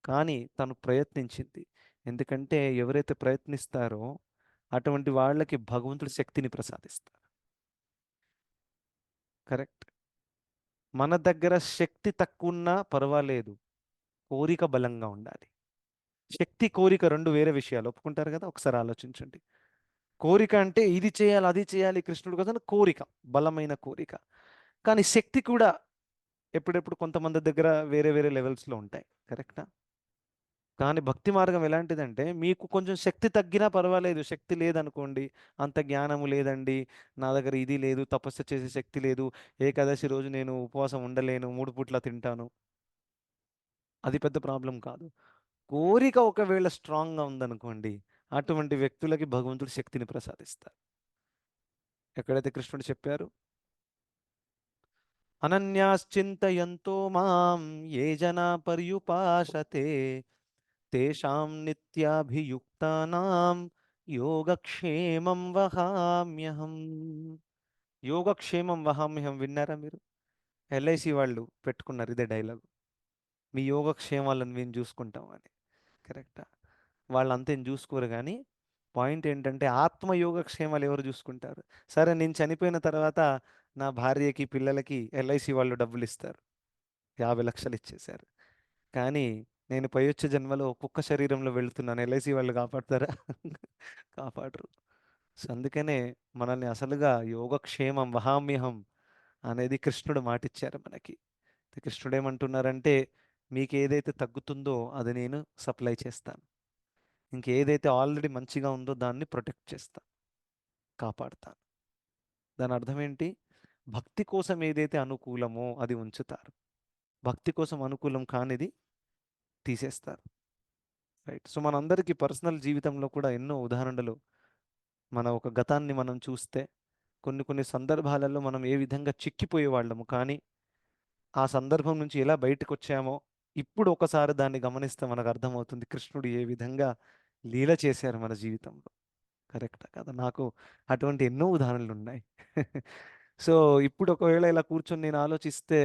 కానీ తను ప్రయత్నించింది. ఎందుకంటే ఎవరైతే ప్రయత్నిస్తారో అటువంటి వాళ్ళకి భగవంతుడు శక్తిని ప్రసాదిస్తారు. కరెక్ట్. మన దగ్గర శక్తి తక్కువ ఉన్నా పర్వాలేదు, కోరిక బలంగా ఉండాలి. శక్తి, కోరిక రెండు వేరే విషయాలు, ఒప్పుకుంటారు కదా? ఒకసారి ఆలోచించండి. కోరిక అంటే ఇది చేయాలి, అది చేయాలి కృష్ణుడు కదా, కోరిక, బలమైన కోరిక. కానీ శక్తి కూడా ఎప్పుడెప్పుడు కొంతమంది దగ్గర వేరే వేరే లెవెల్స్లో ఉంటాయి. కరెక్టా? కానీ భక్తి మార్గం ఎలాంటిదంటే మీకు కొంచెం శక్తి తగ్గినా పర్వాలేదు, శక్తి లేదనుకోండి, అంత జ్ఞానము లేదండి, నా దగ్గర ఇది లేదు, తపస్సు చేసే శక్తి లేదు, ఏకాదశి రోజు నేను ఉపవాసం ఉండలేను, 3 పూట్ల తింటాను, అది పెద్ద ప్రాబ్లం కాదు. కోరిక ఒకవేళ స్ట్రాంగ్గా ఉందనుకోండి, అటువంటి వ్యక్తులకి భగవంతుడు శక్తిని ప్రసాదిస్తారు. ఎక్కడైతే కృష్ణుడు చెప్పారు, అనన్యాశ్చింతయంతో మాం ఏ జనా పర్యుపాసతే తేషాం నిత్యాభియుక్తానాం యోగక్షేమం వహామ్యహం. యోగక్షేమం వహామ్యహం విన్నారా మీరు? ఎల్ఐసి వాళ్ళు పెట్టుకున్నారు ఇదే డైలాగ్, మీ యోగక్షేమాలను మేము చూసుకుంటామని. కరెక్టా? వాళ్ళు అంతేం చూసుకోరు, కానీ పాయింట్ ఏంటంటే ఆత్మయోగక్షేమాలు ఎవరు చూసుకుంటారు? సరే, నేను చనిపోయిన తర్వాత నా భార్యకి పిల్లలకి ఎల్ఐసి వాళ్ళు డబ్బులు ఇస్తారు, 50 లక్షలు ఇచ్చేశారు. కానీ నేను పై వచ్చే జన్మలో కుక్క శరీరంలో వెళుతున్నాను, ఎల్ఐసి వాళ్ళు కాపాడతారా? కాపాడరు. సో అందుకనే మనల్ని అసలుగా యోగక్షేమం వహామ్యహం అనేది కృష్ణుడు మాటిచ్చారు మనకి. కృష్ణుడు ఏమంటున్నారంటే, మీకు ఏదైతే తగ్గుతుందో అది నేను సప్లై చేస్తాను, ఇంకేదైతే ఆల్రెడీ మంచిగా ఉందో దాన్ని ప్రొటెక్ట్ చేస్తాను, కాపాడుతాను. దాని అర్థం ఏంటి? భక్తి కోసం ఏదైతే అనుకూలమో అది ఉంచుతారు, భక్తి కోసం అనుకూలం కానిది తీసేస్తారు. రైట్. సో మనందరికీ పర్సనల్ జీవితంలో కూడా ఎన్నో ఉదాహరణలు, మన ఒక గతాన్ని మనం చూస్తే కొన్ని కొన్ని సందర్భాలలో మనం ఏ విధంగా చిక్కిపోయే వాళ్ళము, కానీ ఆ సందర్భం నుంచి ఎలా బయటకు వచ్చామో ఇప్పుడు ఒకసారి దాన్ని గమనిస్తే మనకు అర్థమవుతుంది కృష్ణుడు ఏ విధంగా లీల చేశారు మన జీవితంలో. కరెక్టా కదా? నాకు అటువంటి ఎన్నో ఉదాహరణలు ఉన్నాయి. సో ఇప్పుడు ఒకవేళ ఇలా కూర్చొని నేను ఆలోచిస్తే,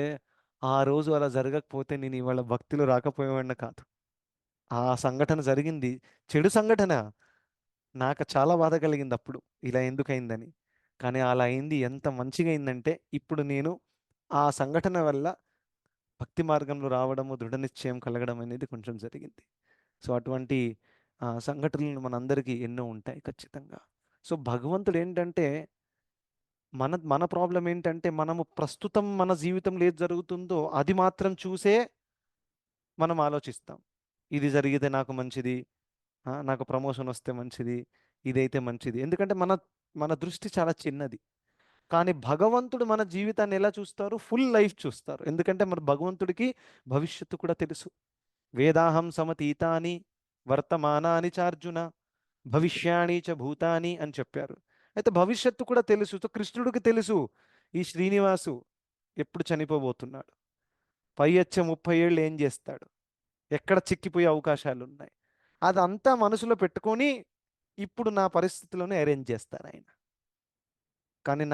ఆ రోజు అలా జరగకపోతే నేను ఇవాళ భక్తిలో రాకపోయేవాడిని కాదు. ఆ సంఘటన జరిగింది, చెడు సంఘటన, నాకు చాలా బాధ కలిగింది అప్పుడు, ఇలా ఎందుకయిందని. కానీ అలా అయింది ఎంత మంచిగా అయిందంటే ఇప్పుడు నేను ఆ సంఘటన వల్ల భక్తి మార్గంలో రావడము, దృఢ నిశ్చయం కలగడం అనేది కొంచెం జరిగింది. సో అటువంటి సంఘటనలు మనందరికీ ఎన్నో ఉంటాయి ఖచ్చితంగా. సో భగవంతుడు ఏంటంటే, మన మన ప్రాబ్లం ఏంటంటే మనము ప్రస్తుతం మన జీవితంలో ఏది జరుగుతుందో అది మాత్రం చూసే మనం ఆలోచిస్తాం. ఇది జరిగితే నాకు మంచిది, నాకు ప్రమోషన్ వస్తే మంచిది, ఇదైతే మంచిది. ఎందుకంటే మన మన దృష్టి చాలా చిన్నది. కానీ భగవంతుడు మన జీవితాన్ని ఎలా చూస్తారు? ఫుల్ లైఫ్ చూస్తారు. ఎందుకంటే మన భగవంతుడికి భవిష్యత్తు కూడా తెలుసు. వేదాహం సమతీతాని వర్తమానాని చార్జున భవిష్యాణి చ భూతాని అని చెప్పారు. అయితే భవిష్యత్తు కూడా తెలుసు. సో కృష్ణుడికి తెలుసు ఈ శ్రీనివాసు ఎప్పుడు చనిపోబోతున్నాడు, పై వచ్చే 30 ఏళ్ళు ఏం చేస్తాడు, ఎక్కడ చిక్కిపోయే అవకాశాలు ఉన్నాయి, అదంతా మనసులో పెట్టుకొని ఇప్పుడు నా పరిస్థితులను అరేంజ్ చేస్తారు ఆయన. కానీ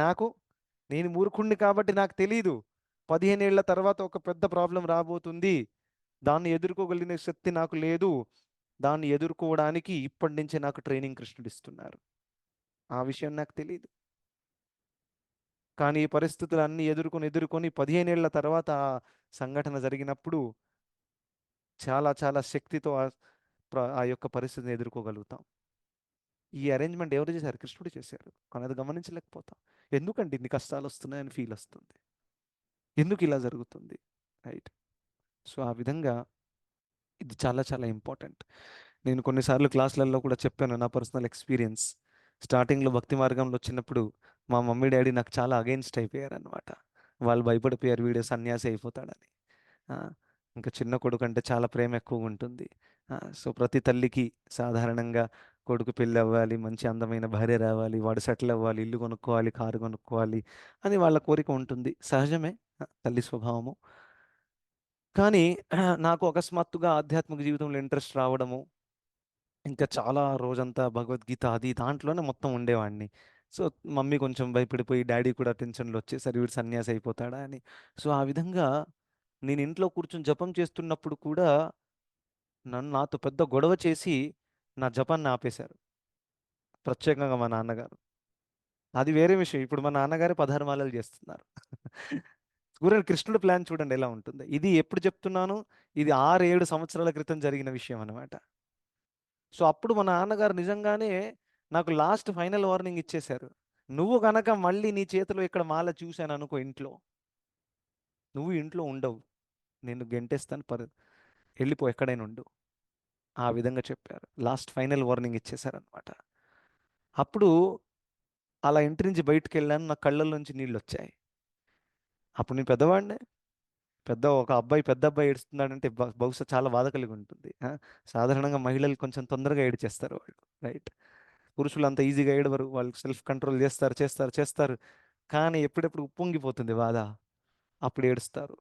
నేను మూర్ఖుణ్ణి కాబట్టి నాకు తెలీదు 15 ఏళ్ల తర్వాత ఒక పెద్ద ప్రాబ్లం రాబోతుంది, దాన్ని ఎదుర్కోగలిగిన శక్తి నాకు లేదు, దాన్ని ఎదుర్కోవడానికి ఇప్పటి నుంచే నాకు ట్రైనింగ్ కృష్ణుడు ఇస్తున్నారు. ఆ విషయం నాకు తెలియదు. కానీ ఈ పరిస్థితులు అన్నీ ఎదుర్కొని 15 ఏళ్ల తర్వాత ఆ సంఘటన జరిగినప్పుడు చాలా చాలా శక్తితో ఆ యొక్క పరిస్థితిని ఎదుర్కోగలుగుతాం. ఈ అరేంజ్మెంట్ ఎవరు చేశారు? కృష్ణుడు చేశారు. కానీ అది గమనించలేకపోతాం. ఎందుకంటే ఇన్ని కష్టాలు వస్తున్నాయని ఫీల్ వస్తుంది, ఎందుకు ఇలా జరుగుతుంది? రైట్. సో ఆ విధంగా ఇది చాలా చాలా ఇంపార్టెంట్. నేను కొన్నిసార్లు క్లాసులలో కూడా చెప్పాను నా పర్సనల్ ఎక్స్పీరియన్స్. స్టార్టింగ్లో భక్తి మార్గంలో వచ్చినప్పుడు మా మమ్మీ డాడీ నాకు చాలా అగెయిన్స్ట్ అయిపోయారు అనమాట. వాళ్ళు భయపడిపోయారు వీడియో సన్యాసి అయిపోతాడని. ఆ, ఇంకా చిన్న కొడుకు అంటే చాలా ప్రేమ ఎక్కువగా ఉంటుంది. సో ప్రతి తల్లికి సాధారణంగా కొడుకు పెళ్ళి అవ్వాలి, మంచి అందమైన భార్య రావాలి, వాడు సెటిల్ అవ్వాలి, ఇల్లు కొనుక్కోవాలి, కారు కొనుక్కోవాలి అని వాళ్ళ కోరిక ఉంటుంది, సహజమే, తల్లి స్వభావము. కానీ నాకు అకస్మాత్తుగా ఆధ్యాత్మిక జీవితంలో ఇంట్రెస్ట్ రావడము, ఇంకా చాలా రోజంతా భగవద్గీత అది దాంట్లోనే మొత్తం ఉండేవాడిని. సో మమ్మీ కొంచెం భయపడిపోయి, డాడీ కూడా టెన్షన్లో వచ్చేసరి వీడు సన్యాసి అయిపోతాడా అని. సో ఆ విధంగా నేను ఇంట్లో కూర్చొని జపం చేస్తున్నప్పుడు కూడా నాతో పెద్ద గొడవ చేసి నా జపాన్ని ఆపేశారు, ప్రత్యేకంగా మా నాన్నగారు. అది వేరే విషయం. ఇప్పుడు మా నాన్నగారే 16 మాలలు చేస్తున్నారు. చూడండి కృష్ణుడి ప్లాన్ చూడండి ఎలా ఉంటుంది. ఇది ఎప్పుడు చెప్తున్నాను, ఇది 6-7 సంవత్సరాల క్రితం జరిగిన విషయం అనమాట. సో అప్పుడు మా నాన్నగారు నిజంగానే నాకు లాస్ట్ ఫైనల్ వార్నింగ్ ఇచ్చేశారు. నువ్వు గనక మళ్ళీ నీ చేతిలో ఇక్కడ మాల చూశాను అనుకో ఇంట్లో, నువ్వు ఇంట్లో ఉండవు, నేను గెంటేస్తాను, వెళ్ళిపో, ఎక్కడైనా ఉండు. ఆ విధంగా చెప్పారు. లాస్ట్ ఫైనల్ వార్నింగ్ ఇచ్చేశారనమాట. అప్పుడు అలా ఇంటి నుంచి బయటకు వెళ్ళాను, నా కళ్ళల్లోంచి నీళ్ళు వచ్చాయి. అప్పుడు నేను పెద్దవాడినే, ఒక అబ్బాయి, పెద్ద అబ్బాయి ఏడుస్తున్నాడంటే బహుశా చాలా బాధ కలిగి ఉంటుంది. సాధారణంగా మహిళలు కొంచెం తొందరగా ఏడిచేస్తారు వాళ్ళు, రైట్? పురుషులు అంత ఈజీగా ఏడవరు, వాళ్ళు సెల్ఫ్ కంట్రోల్ చేస్తారు చేస్తారు చేస్తారు. కానీ ఎప్పుడెప్పుడు ఉప్పొంగిపోతుంది బాధ, అప్పుడు ఏడుస్తారు.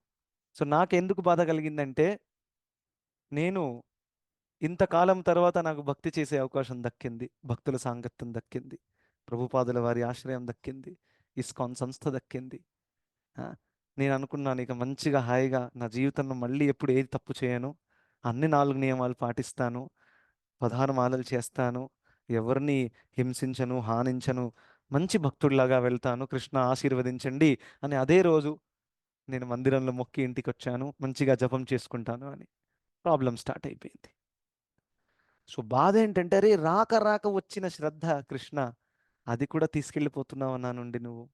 సో నాకు ఎందుకు బాధ కలిగిందంటే, నేను ఇంతకాలం తర్వాత నాకు భక్తి చేసే అవకాశం దక్కింది, భక్తుల సాంగత్యం దక్కింది, ప్రభుపాదుల వారి ఆశ్రయం దక్కింది, ఇస్కాన్ సంస్థ దక్కింది. ఆ, నేను అనుకున్నాను ఇక మంచిగా హాయిగా నా జీవితంలో మళ్ళీ ఎప్పుడు ఏది తప్పు చేయను, అన్ని 4 నియమాలు పాటిస్తాను, 16 మాలలు చేస్తాను, ఎవరిని హింసించను, హానించను, మంచి భక్తుడిలాగా వెళ్తాను, కృష్ణ ఆశీర్వదించండి అని అదే రోజు నేను మందిరంలో మొక్కి ఇంటికి వచ్చాను, మంచిగా జపం చేసుకుంటాను అని. ప్రాబ్లం స్టార్ట్ అయిపోయింది. సో బాధ ఏంటంటే, అరే రాక రాక వచ్చిన శ్రద్ధ కృష్ణ, అది కూడా తీసుకెళ్ళిపోతున్నావు నా నుండి నువ్వు.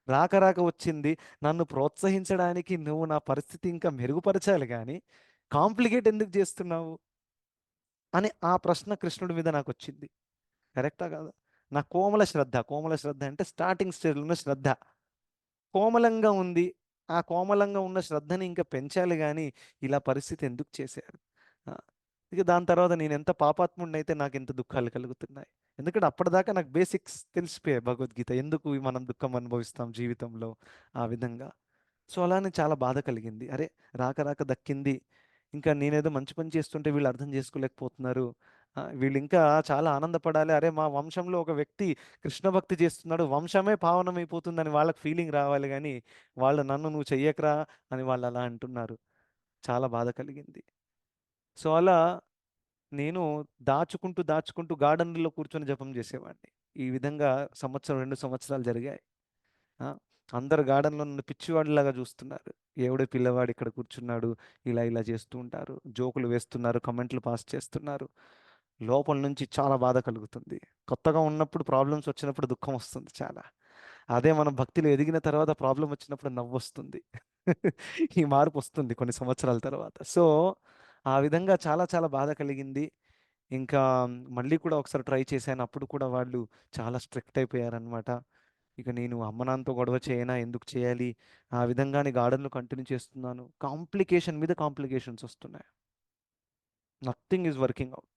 రాక రాక వచ్చింది, నన్ను ప్రోత్సహించడానికి నువ్వు నా పరిస్థితి ఇంకా మెరుగుపరచాలి కానీ కాంప్లికేట్ ఎందుకు చేస్తున్నావు అని ఆ ప్రశ్న కృష్ణుడి మీద నాకు వచ్చింది. కరెక్టా కాదా? నా కోమల శ్రద్ధ, కోమల శ్రద్ధ అంటే స్టార్టింగ్ స్టేజ్లో ఉన్న శ్రద్ధ కోమలంగా ఉంది. ఆ కోమలంగా ఉన్న శ్రద్ధని ఇంకా పెంచాలి కానీ ఇలా పరిస్థితి ఎందుకు చేశారు? ఆ, ఇక దాని తర్వాత నేను ఎంత పాపాత్ముడిని అయితే నాకు ఎంత దుఃఖాలు కలుగుతున్నాయి. ఎందుకంటే అప్పటిదాకా నాకు బేసిక్స్ తెలిసిపోయాయి, భగవద్గీత ఎందుకు మనం దుఃఖం అనుభవిస్తాం జీవితంలో, ఆ విధంగా. సో అలానే చాలా బాధ కలిగింది. అరే రాక రాక దక్కింది, ఇంకా నేనేదో మంచి పని చేస్తుంటే వీళ్ళు అర్థం చేసుకోలేకపోతున్నారు, వీళ్ళు ఇంకా చాలా ఆనందపడాలి, అరే మా వంశంలో ఒక వ్యక్తి కృష్ణ భక్తి చేస్తున్నాడు, వంశమే పావనమైపోతుందని వాళ్ళకి ఫీలింగ్ రావాలి కానీ వాళ్ళు నన్ను నువ్వు చెయ్యకరా అని వాళ్ళు అలా అంటున్నారు. చాలా బాధ కలిగింది. సో అలా నేను దాచుకుంటూ దాచుకుంటూ గార్డెన్లో కూర్చొని జపం చేసేవాడిని. ఈ విధంగా 1-2 సంవత్సరాలు జరిగాయి. ఆ, అందరు గార్డెన్లో నన్ను పిచ్చివాడిలాగా చూస్తున్నారు. ఎవడే పిల్లవాడు ఇక్కడ కూర్చున్నాడు, ఇలా ఇలా చేస్తూ ఉంటారు, జోకులు వేస్తున్నారు, కమెంట్లు పాస్ చేస్తున్నారు. లోపల నుంచి చాలా బాధ కలుగుతుంది. కొత్తగా ఉన్నప్పుడు ప్రాబ్లమ్స్ వచ్చినప్పుడు దుఃఖం వస్తుంది చాలా. అదే మనం భక్తిలో ఎదిగిన తర్వాత ప్రాబ్లం వచ్చినప్పుడు నవ్వు వస్తుంది. ఈ మార్పు వస్తుంది కొన్ని సంవత్సరాల తర్వాత. సో ఆ విధంగా చాలా చాలా బాధ కలిగింది. ఇంకా మళ్ళీ కూడా ఒకసారి ట్రై చేశాను, అప్పుడు కూడా వాళ్ళు చాలా స్ట్రిక్ట్ అయిపోయారనమాట. ఇక నేను అమ్మ నాన్నతో గొడవ చేయనా, ఎందుకు చేయాలి, ఆ విధంగానే గార్డెన్లో కంటిన్యూ చేస్తున్నాను. కాంప్లికేషన్ మీద కాంప్లికేషన్స్ వస్తున్నాయి, నథింగ్ ఈజ్ వర్కింగ్ అవుట్.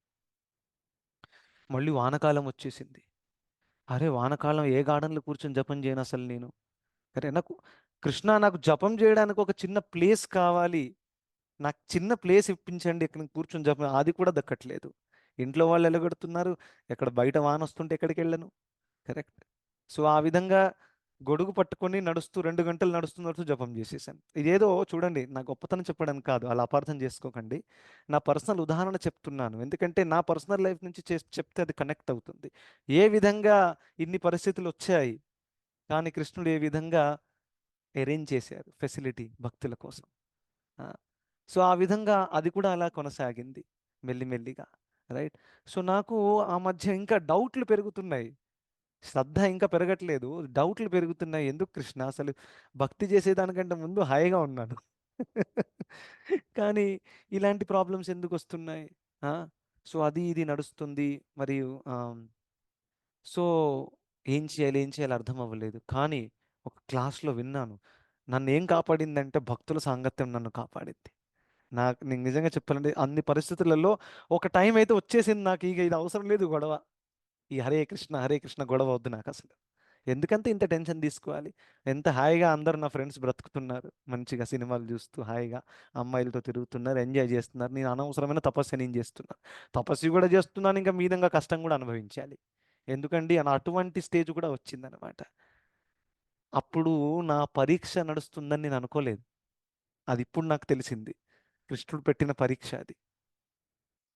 మళ్ళీ వానకాలం వచ్చేసింది. అరే వానకాలం ఏ గార్డెన్లో కూర్చొని జపం చేయను అసలు నేను. అరే నాకు కృష్ణ, నాకు జపం చేయడానికి ఒక చిన్న ప్లేస్ కావాలి, నాకు చిన్న ప్లేస్ ఇప్పించండి ఇక్కడ కూర్చొని జపం, అది కూడా దక్కట్లేదు. ఇంట్లో వాళ్ళు ఎలగొడుతున్నారు, ఎక్కడ బయట వాన వస్తుంటే ఎక్కడికి వెళ్ళను. కరెక్ట్. సో ఆ విధంగా గొడుగు పట్టుకొని నడుస్తూ 2 గంటలు నడుస్తూ జపం చేసేసాను. ఇదేదో చూడండి, నా గొప్పతనం చెప్పడానికి కాదు, అలా అపార్థం చేసుకోకండి. నా పర్సనల్ ఉదాహరణ చెప్తున్నాను, ఎందుకంటే నా పర్సనల్ లైఫ్ నుంచి చెప్తే అది కనెక్ట్ అవుతుంది. ఏ విధంగా ఇన్ని పరిస్థితులు వచ్చాయి, కానీ కృష్ణుడు ఏ విధంగా అరేంజ్ చేశారు ఫెసిలిటీ భక్తుల కోసం. ఆ, సో ఆ విధంగా అది కూడా అలా కొనసాగింది మెల్లిమెల్లిగా, రైట్? సో నాకు ఆ మధ్య ఇంకా డౌట్లు పెరుగుతున్నాయి, శ్రద్ధ ఇంకా పెరగట్లేదు, డౌట్లు పెరుగుతున్నాయి. ఎందుకు కృష్ణ, అసలు భక్తి చేసేదానికంటే ముందు హాయిగా ఉన్నాను. కానీ ఇలాంటి ప్రాబ్లమ్స్ ఎందుకు వస్తున్నాయి? ఆ? సో అది ఇది నడుస్తుంది. మరియు సో ఏం చేయాలి ఏం చేయాలి అర్థం అవ్వలేదు. కానీ ఒక క్లాస్లో విన్నాను, నన్ను ఏం కాపాడిందంటే భక్తుల సాంగత్యం నన్ను కాపాడింది. నేను నిజంగా చెప్పాలంటే అన్ని పరిస్థితులలో ఒక టైం అయితే వచ్చేసింది నాకు, ఇక ఇది అవసరం లేదు గొడవ, ఈ హరే కృష్ణ గొడవ వద్దు నాకు అసలు. ఎందుకంటే ఇంత టెన్షన్ తీసుకోవాలి? ఎంత హాయిగా అందరూ నా ఫ్రెండ్స్ బ్రతుకుతున్నారు, మంచిగా సినిమాలు చూస్తూ హాయిగా అమ్మాయిలతో తిరుగుతున్నారు, ఎంజాయ్ చేస్తున్నారు, నేను అనవసరమైన తపస్సు నేను చేస్తున్నాను. తపస్సు కూడా చేస్తున్నాను, ఇంకా మీదంగా కష్టం కూడా అనుభవించాలి. ఎందుకండి అని అటువంటి స్టేజ్ కూడా వచ్చిందనమాట. అప్పుడు నా పరీక్ష నడుస్తుందని నేను అనుకోలేదు, అది ఇప్పుడు నాకు తెలిసింది. కృష్ణుడు పెట్టిన పరీక్ష అది.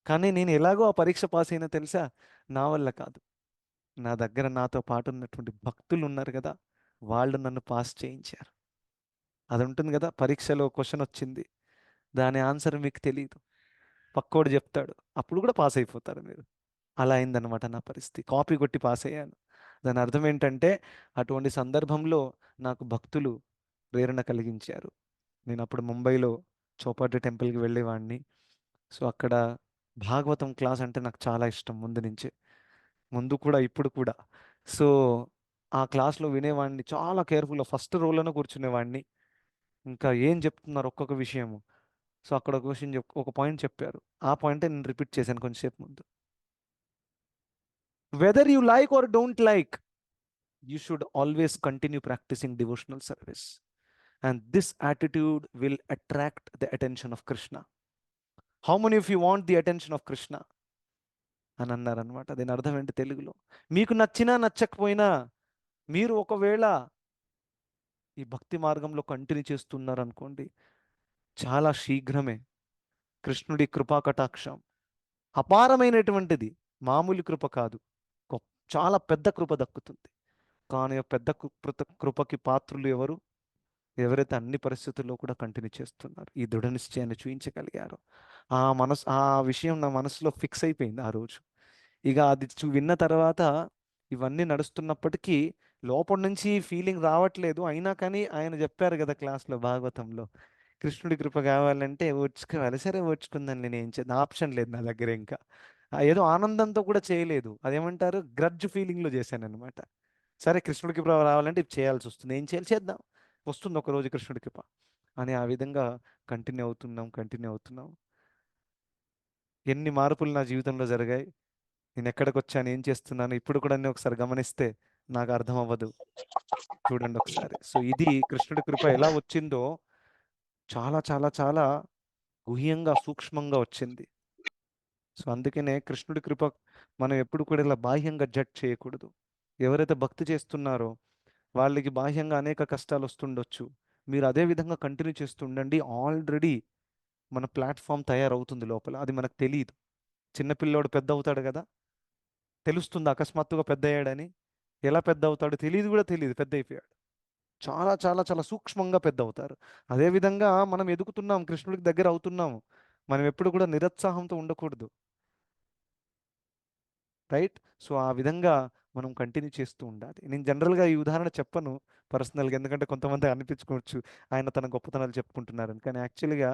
కానీ నేను ఎలాగో ఆ పరీక్ష పాస్ అయినా తెలుసా, నా వల్ల కాదు, నా దగ్గర నాతో పాటు ఉన్నటువంటి భక్తులు ఉన్నారు కదా, వాళ్ళు నన్ను పాస్ చేయించారు. అది ఉంటుంది కదా, పరీక్షలో క్వశ్చన్ వచ్చింది, దాని ఆన్సర్ మీకు తెలియదు, పక్కోడు చెప్తాడు, అప్పుడు కూడా పాస్ అయిపోతారు మీరు. అలా అయిందనమాట నా పరిస్థితి. కాపీ కొట్టి పాస్ అయ్యాను. దాని అర్థం ఏంటంటే, అటువంటి సందర్భంలో నాకు భక్తులు ప్రేరణ కలిగించారు. నేను అప్పుడు ముంబైలో చౌపాటి టెంపుల్కి వెళ్ళేవాడిని. సో అక్కడ భాగవతం క్లాస్ అంటే నాకు చాలా ఇష్టం ముందు నుంచే, ముందు కూడా ఇప్పుడు కూడా. సో ఆ క్లాస్లో వినేవాడిని, చాలా కేర్ఫుల్గా ఫస్ట్ రోలోనే కూర్చునేవాడిని. ఇంకా ఏం చెప్తున్నారు ఒక్కొక్క విషయము. సో అక్కడ ఒక విషయం ఒక పాయింట్ చెప్పారు, ఆ పాయింటే నేను రిపీట్ చేశాను కొంచెంసేపు ముందు. Whether you like or don't like, you should always continue practicing devotional service, and this attitude will attract the attention of Krishna. How many of you want the attention of Krishna అని అన్నారనమాట. దీని అర్థం ఏంటి తెలుగులో, మీకు నచ్చినా నచ్చకపోయినా మీరు ఒకవేళ ఈ భక్తి మార్గంలో కంటిన్యూ చేస్తున్నారు అనుకోండి, చాలా శీఘ్రమే కృష్ణుడి కృపా కటాక్షం అపారమైనటువంటిది, మామూలు కృప కాదు, చాలా పెద్ద కృప దక్కుతుంది. కానీ ఆ పెద్ద కృపకి పాత్రులు ఎవరు? ఎవరైతే అన్ని పరిస్థితుల్లో కూడా కంటిన్యూ చేస్తున్నారు, ఈ దృఢ నిశ్చయాన్ని చూపించగలిగారో. ఆ విషయం నా మనసులో ఫిక్స్ అయిపోయింది ఆ రోజు. ఇక అది విన్న తర్వాత ఇవన్నీ నడుస్తున్నప్పటికీ లోపల నుంచి ఫీలింగ్ రావట్లేదు. అయినా కానీ ఆయన చెప్పారు కదా క్లాస్లో భాగవతంలో, కృష్ణుడి కృప కావాలంటే ఓర్చుకోవాలి. సరే ఓర్చుకుందని నేను ఏం చేద్దాం, ఆప్షన్ లేదు నా దగ్గర. ఇంకా ఏదో ఆనందంతో కూడా చేయలేదు, అదేమంటారు గ్రడ్జ్ ఫీలింగ్లో చేశాను అనమాట. సరే కృష్ణుడి కృప రావాలంటే ఇది చేయాల్సి వస్తుంది, ఏం చేయాలి చేద్దాం, వస్తుంది ఒకరోజు కృష్ణుడి కృప అని ఆ విధంగా కంటిన్యూ అవుతున్నాం. ఎన్ని మార్పులు నా జీవితంలో జరిగాయి, నేను ఎక్కడికి వచ్చాను, ఏం చేస్తున్నాను, ఇప్పుడు కూడా అన్నీ ఒకసారి గమనిస్తే నాకు అర్థం అవ్వదు. చూడండి ఒకసారి. సో ఇది కృష్ణుడి కృప ఎలా వచ్చిందో చాలా చాలా చాలా గుహ్యంగా సూక్ష్మంగా వచ్చింది. సో అందుకనే కృష్ణుడి కృప మనం ఎప్పుడు కూడా ఇలా బాహ్యంగా జడ్జ్ చేయకూడదు. ఎవరైతే భక్తి చేస్తున్నారో వాళ్ళకి బాహ్యంగా అనేక కష్టాలు వస్తుండొచ్చు, మీరు అదే విధంగా కంటిన్యూ చేస్తుండండి. ఆల్రెడీ మన ప్లాట్ఫామ్ తయారవుతుంది లోపల, అది మనకు తెలియదు. చిన్నపిల్లోడు పెద్ద అవుతాడు కదా, తెలుస్తుంది అకస్మాత్తుగా పెద్ద అయ్యాడని. ఎలా పెద్ద అవుతాడు తెలియదు, కూడా తెలియదు, పెద్ద అయిపోయాడు. చాలా చాలా చాలా సూక్ష్మంగా పెద్ద అవుతారు. అదేవిధంగా మనం ఎదుగుతున్నాం, కృష్ణుడికి దగ్గర అవుతున్నాము. మనం ఎప్పుడు కూడా నిరుత్సాహంతో ఉండకూడదు, రైట్? సో ఆ విధంగా మనం కంటిన్యూ చేస్తూ ఉండాలి. నేను జనరల్గా ఈ ఉదాహరణ చెప్పను పర్సనల్గా, ఎందుకంటే కొంతమంది అనిపించుకోవచ్చు ఆయన తన గొప్పతనాలు చెప్పుకుంటున్నారని. కానీ యాక్చువల్గా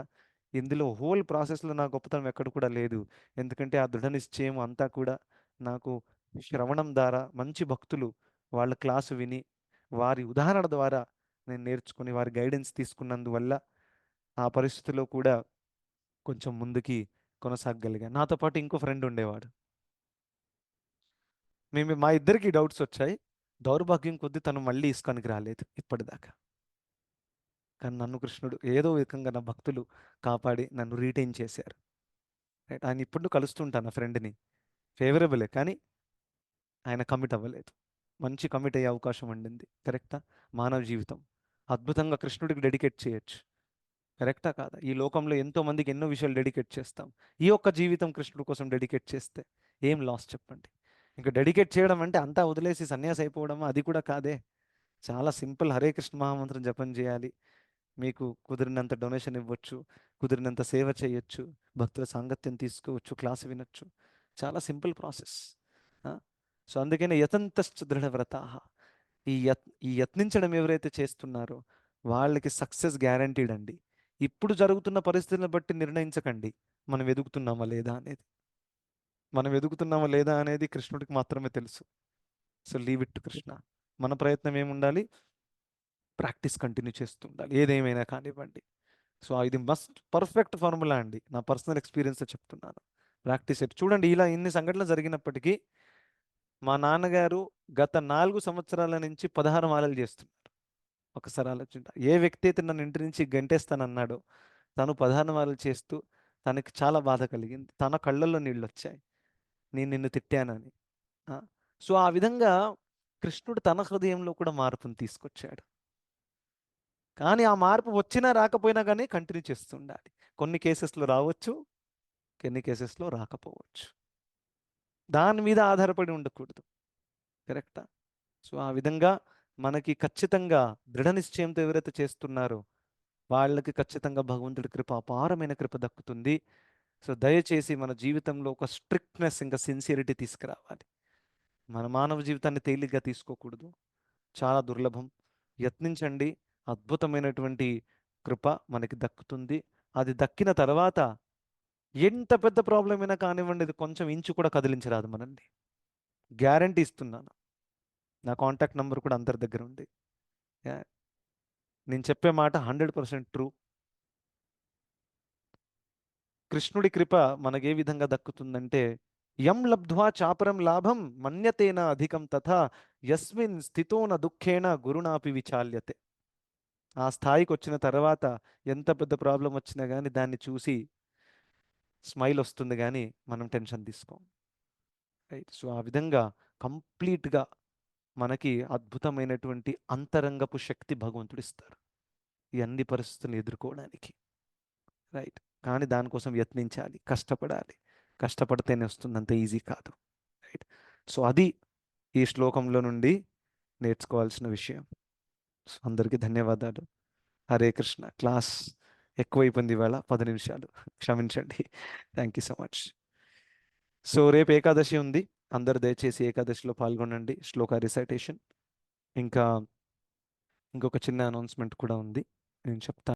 ఇందులో హోల్ ప్రాసెస్లో నా గొప్పతనం ఎక్కడ కూడా లేదు. ఎందుకంటే ఆ దృఢ నిశ్చయం అంతా కూడా నాకు శ్రవణం ద్వారా, మంచి భక్తులు వాళ్ళ క్లాసు విని వారి ఉదాహరణ ద్వారా నేను నేర్చుకుని వారి గైడెన్స్ తీసుకున్నందువల్ల ఆ పరిస్థితిలో కూడా కొంచెం ముందుకి కొనసాగగలిగాను. నాతో పాటు ఇంకో ఫ్రెండ్ ఉండేవాడు. మా ఇద్దరికి డౌట్స్ వచ్చాయి. దౌర్భాగ్యం కొద్దీ తను మళ్ళీ ఇస్కాన్కి రాలేదు ఇప్పటిదాకా. కానీ నన్ను కృష్ణుడు ఏదో విధంగా నా భక్తులు కాపాడి నన్ను రీటైన్ చేశారు, రైట్? ఆయన ఇప్పుడు కలుస్తుంటాను, ఆ ఫ్రెండ్ని, ఫేవరబులే, కానీ ఆయన కమిట్ అవ్వలేదు. మంచి కమిట్ అయ్యే అవకాశం ఉండింది. కరెక్టా? మానవ జీవితం అద్భుతంగా కృష్ణుడికి డెడికేట్ చేయొచ్చు, కరెక్టా కాదా? ఈ లోకంలో ఎంతో మందికి ఎన్నో విషయాలు డెడికేట్ చేస్తాం. ఈ ఒక్క జీవితం కృష్ణుడి కోసం డెడికేట్ చేస్తే ఏం లాస్ చెప్పండి? ఇంకా డెడికేట్ చేయడం అంటే అంతా వదిలేసి సన్యాసి అయిపోవడం, అది కూడా కాదే. చాలా సింపుల్, హరే కృష్ణ మహామంత్రం జపం చేయాలి, మీకు కుదిరినంత డొనేషన్ ఇవ్వచ్చు, కుదిరినంత సేవ చేయొచ్చు, భక్తుల సాంగత్యం తీసుకోవచ్చు, క్లాస్ వినొచ్చు. చాలా సింపుల్ ప్రాసెస్. సో అందుకనే యతంతశ్చ దృఢవ్రతాః, ఈ యత్నించడం ఎవరైతే చేస్తున్నారో వాళ్ళకి సక్సెస్ గ్యారంటీడ్ అండి. ఇప్పుడు జరుగుతున్న పరిస్థితులను బట్టి నిర్ణయించకండి మనం ఎదుగుతున్నామా లేదా అనేది. మనం ఎదుగుతున్నామా లేదా అనేది కృష్ణుడికి మాత్రమే తెలుసు. So leave it to Krishna. మన ప్రయత్నం ఏముండాలి? ప్రాక్టీస్ కంటిన్యూ చేస్తూ ఉండాలి, ఏదేమైనా కానివ్వండి. సో ఇది మస్ట్ పర్ఫెక్ట్ ఫార్ములా అండి, నా పర్సనల్ ఎక్స్పీరియన్స్ చెప్తున్నాను. ప్రాక్టీస్ చూడండి, ఇలా ఇన్ని సంఘటనలు జరిగినప్పటికీ మా నాన్నగారు గత 4 సంవత్సరాల నుంచి 16 మాలలు చేస్తున్నారు. ఒకసారి ఆలోచించ, ఏ వ్యక్తి అయితే నన్ను ఇంటి నుంచి గంటేస్తానన్నాడో తను 16 మాలలు చేస్తూ తనకి చాలా బాధ కలిగింది, తన కళ్ళల్లో నీళ్ళు వచ్చాయి, నేను నిన్ను తిట్టానని. సో ఆ విధంగా కృష్ణుడు తన హృదయంలో కూడా మార్పును తీసుకొచ్చాడు. కానీ ఆ మార్పు వచ్చినా రాకపోయినా కానీ కంటిన్యూ చేస్తుండాలి. కొన్ని కేసెస్లో రావచ్చు, కొన్ని కేసెస్లో రాకపోవచ్చు. దాని మీద ఆధారపడి ఉండకూడదు. కరెక్టా? సో ఆ విధంగా మనకి ఖచ్చితంగా దృఢ నిశ్చయంతో ఎవరైతే చేస్తున్నారో వాళ్ళకి ఖచ్చితంగా భగవంతుడి కృప, అపారమైన కృప దక్కుతుంది. సో దయచేసి మన జీవితంలో ఒక స్ట్రిక్ట్నెస్, ఇంకా సిన్సియరిటీ తీసుకురావాలి. మన మానవ జీవితాన్ని తేలిగ్గా తీసుకోకూడదు, చాలా దుర్లభం. యత్నించండి, అద్భుతమైనటువంటి కృప మనకి దక్కుతుంది. అది దక్కిన తర్వాత ఎంత పెద్ద ప్రాబ్లం అయినా కానివ్వండి, ఇది కొంచెం ఇంచు కూడా కదిలించరాదు మనల్ని, గ్యారంటీ ఇస్తున్నాను. నా కాంటాక్ట్ నెంబర్ కూడా అందరి దగ్గర ఉంది. నేను చెప్పే మాట 100% ట్రూ. కృష్ణుడి కృప మనకే విధంగా దక్కుతుందంటే, యం లబ్ధ్వా చాపరం లాభం మన్యతేన అధికం తథా యస్మిన్ స్థితోన దుఃఖేన గురునాపి విచాల్యతే. ఆ స్థాయికి వచ్చిన తర్వాత ఎంత పెద్ద ప్రాబ్లం వచ్చినా కానీ దాన్ని చూసి స్మైల్ వస్తుంది, కానీ మనం టెన్షన్ తీసుకోం. రైట్? సో ఆ విధంగా కంప్లీట్గా మనకి అద్భుతమైనటువంటి అంతరంగపు శక్తి భగవంతుడు ఇస్తారు ఈ అన్ని పరిస్థితులను ఎదుర్కోవడానికి. రైట్? కానీ దానికోసం యత్నించాలి, కష్టపడాలి. కష్టపడితేనే వస్తుంది, అంత ఈజీ కాదు. రైట్? సో అది ఈ శ్లోకంలో నుండి నేర్చుకోవాల్సిన విషయం. సో అందరికీ ధన్యవాదాలు. హరే కృష్ణ. క్లాస్ ఎక్కువైపోయింది ఇవాళ, 10 నిమిషాలు, క్షమించండి. Thank you so much. So రేపు ఏకాదశి ఉంది, అందరు దయచేసి ఏకాదశిలో పాల్గొనండి. శ్లోక రిసైటేషన్, ఇంకా ఇంకొక చిన్న అనౌన్స్మెంట్ కూడా ఉంది, నేను చెప్తాను.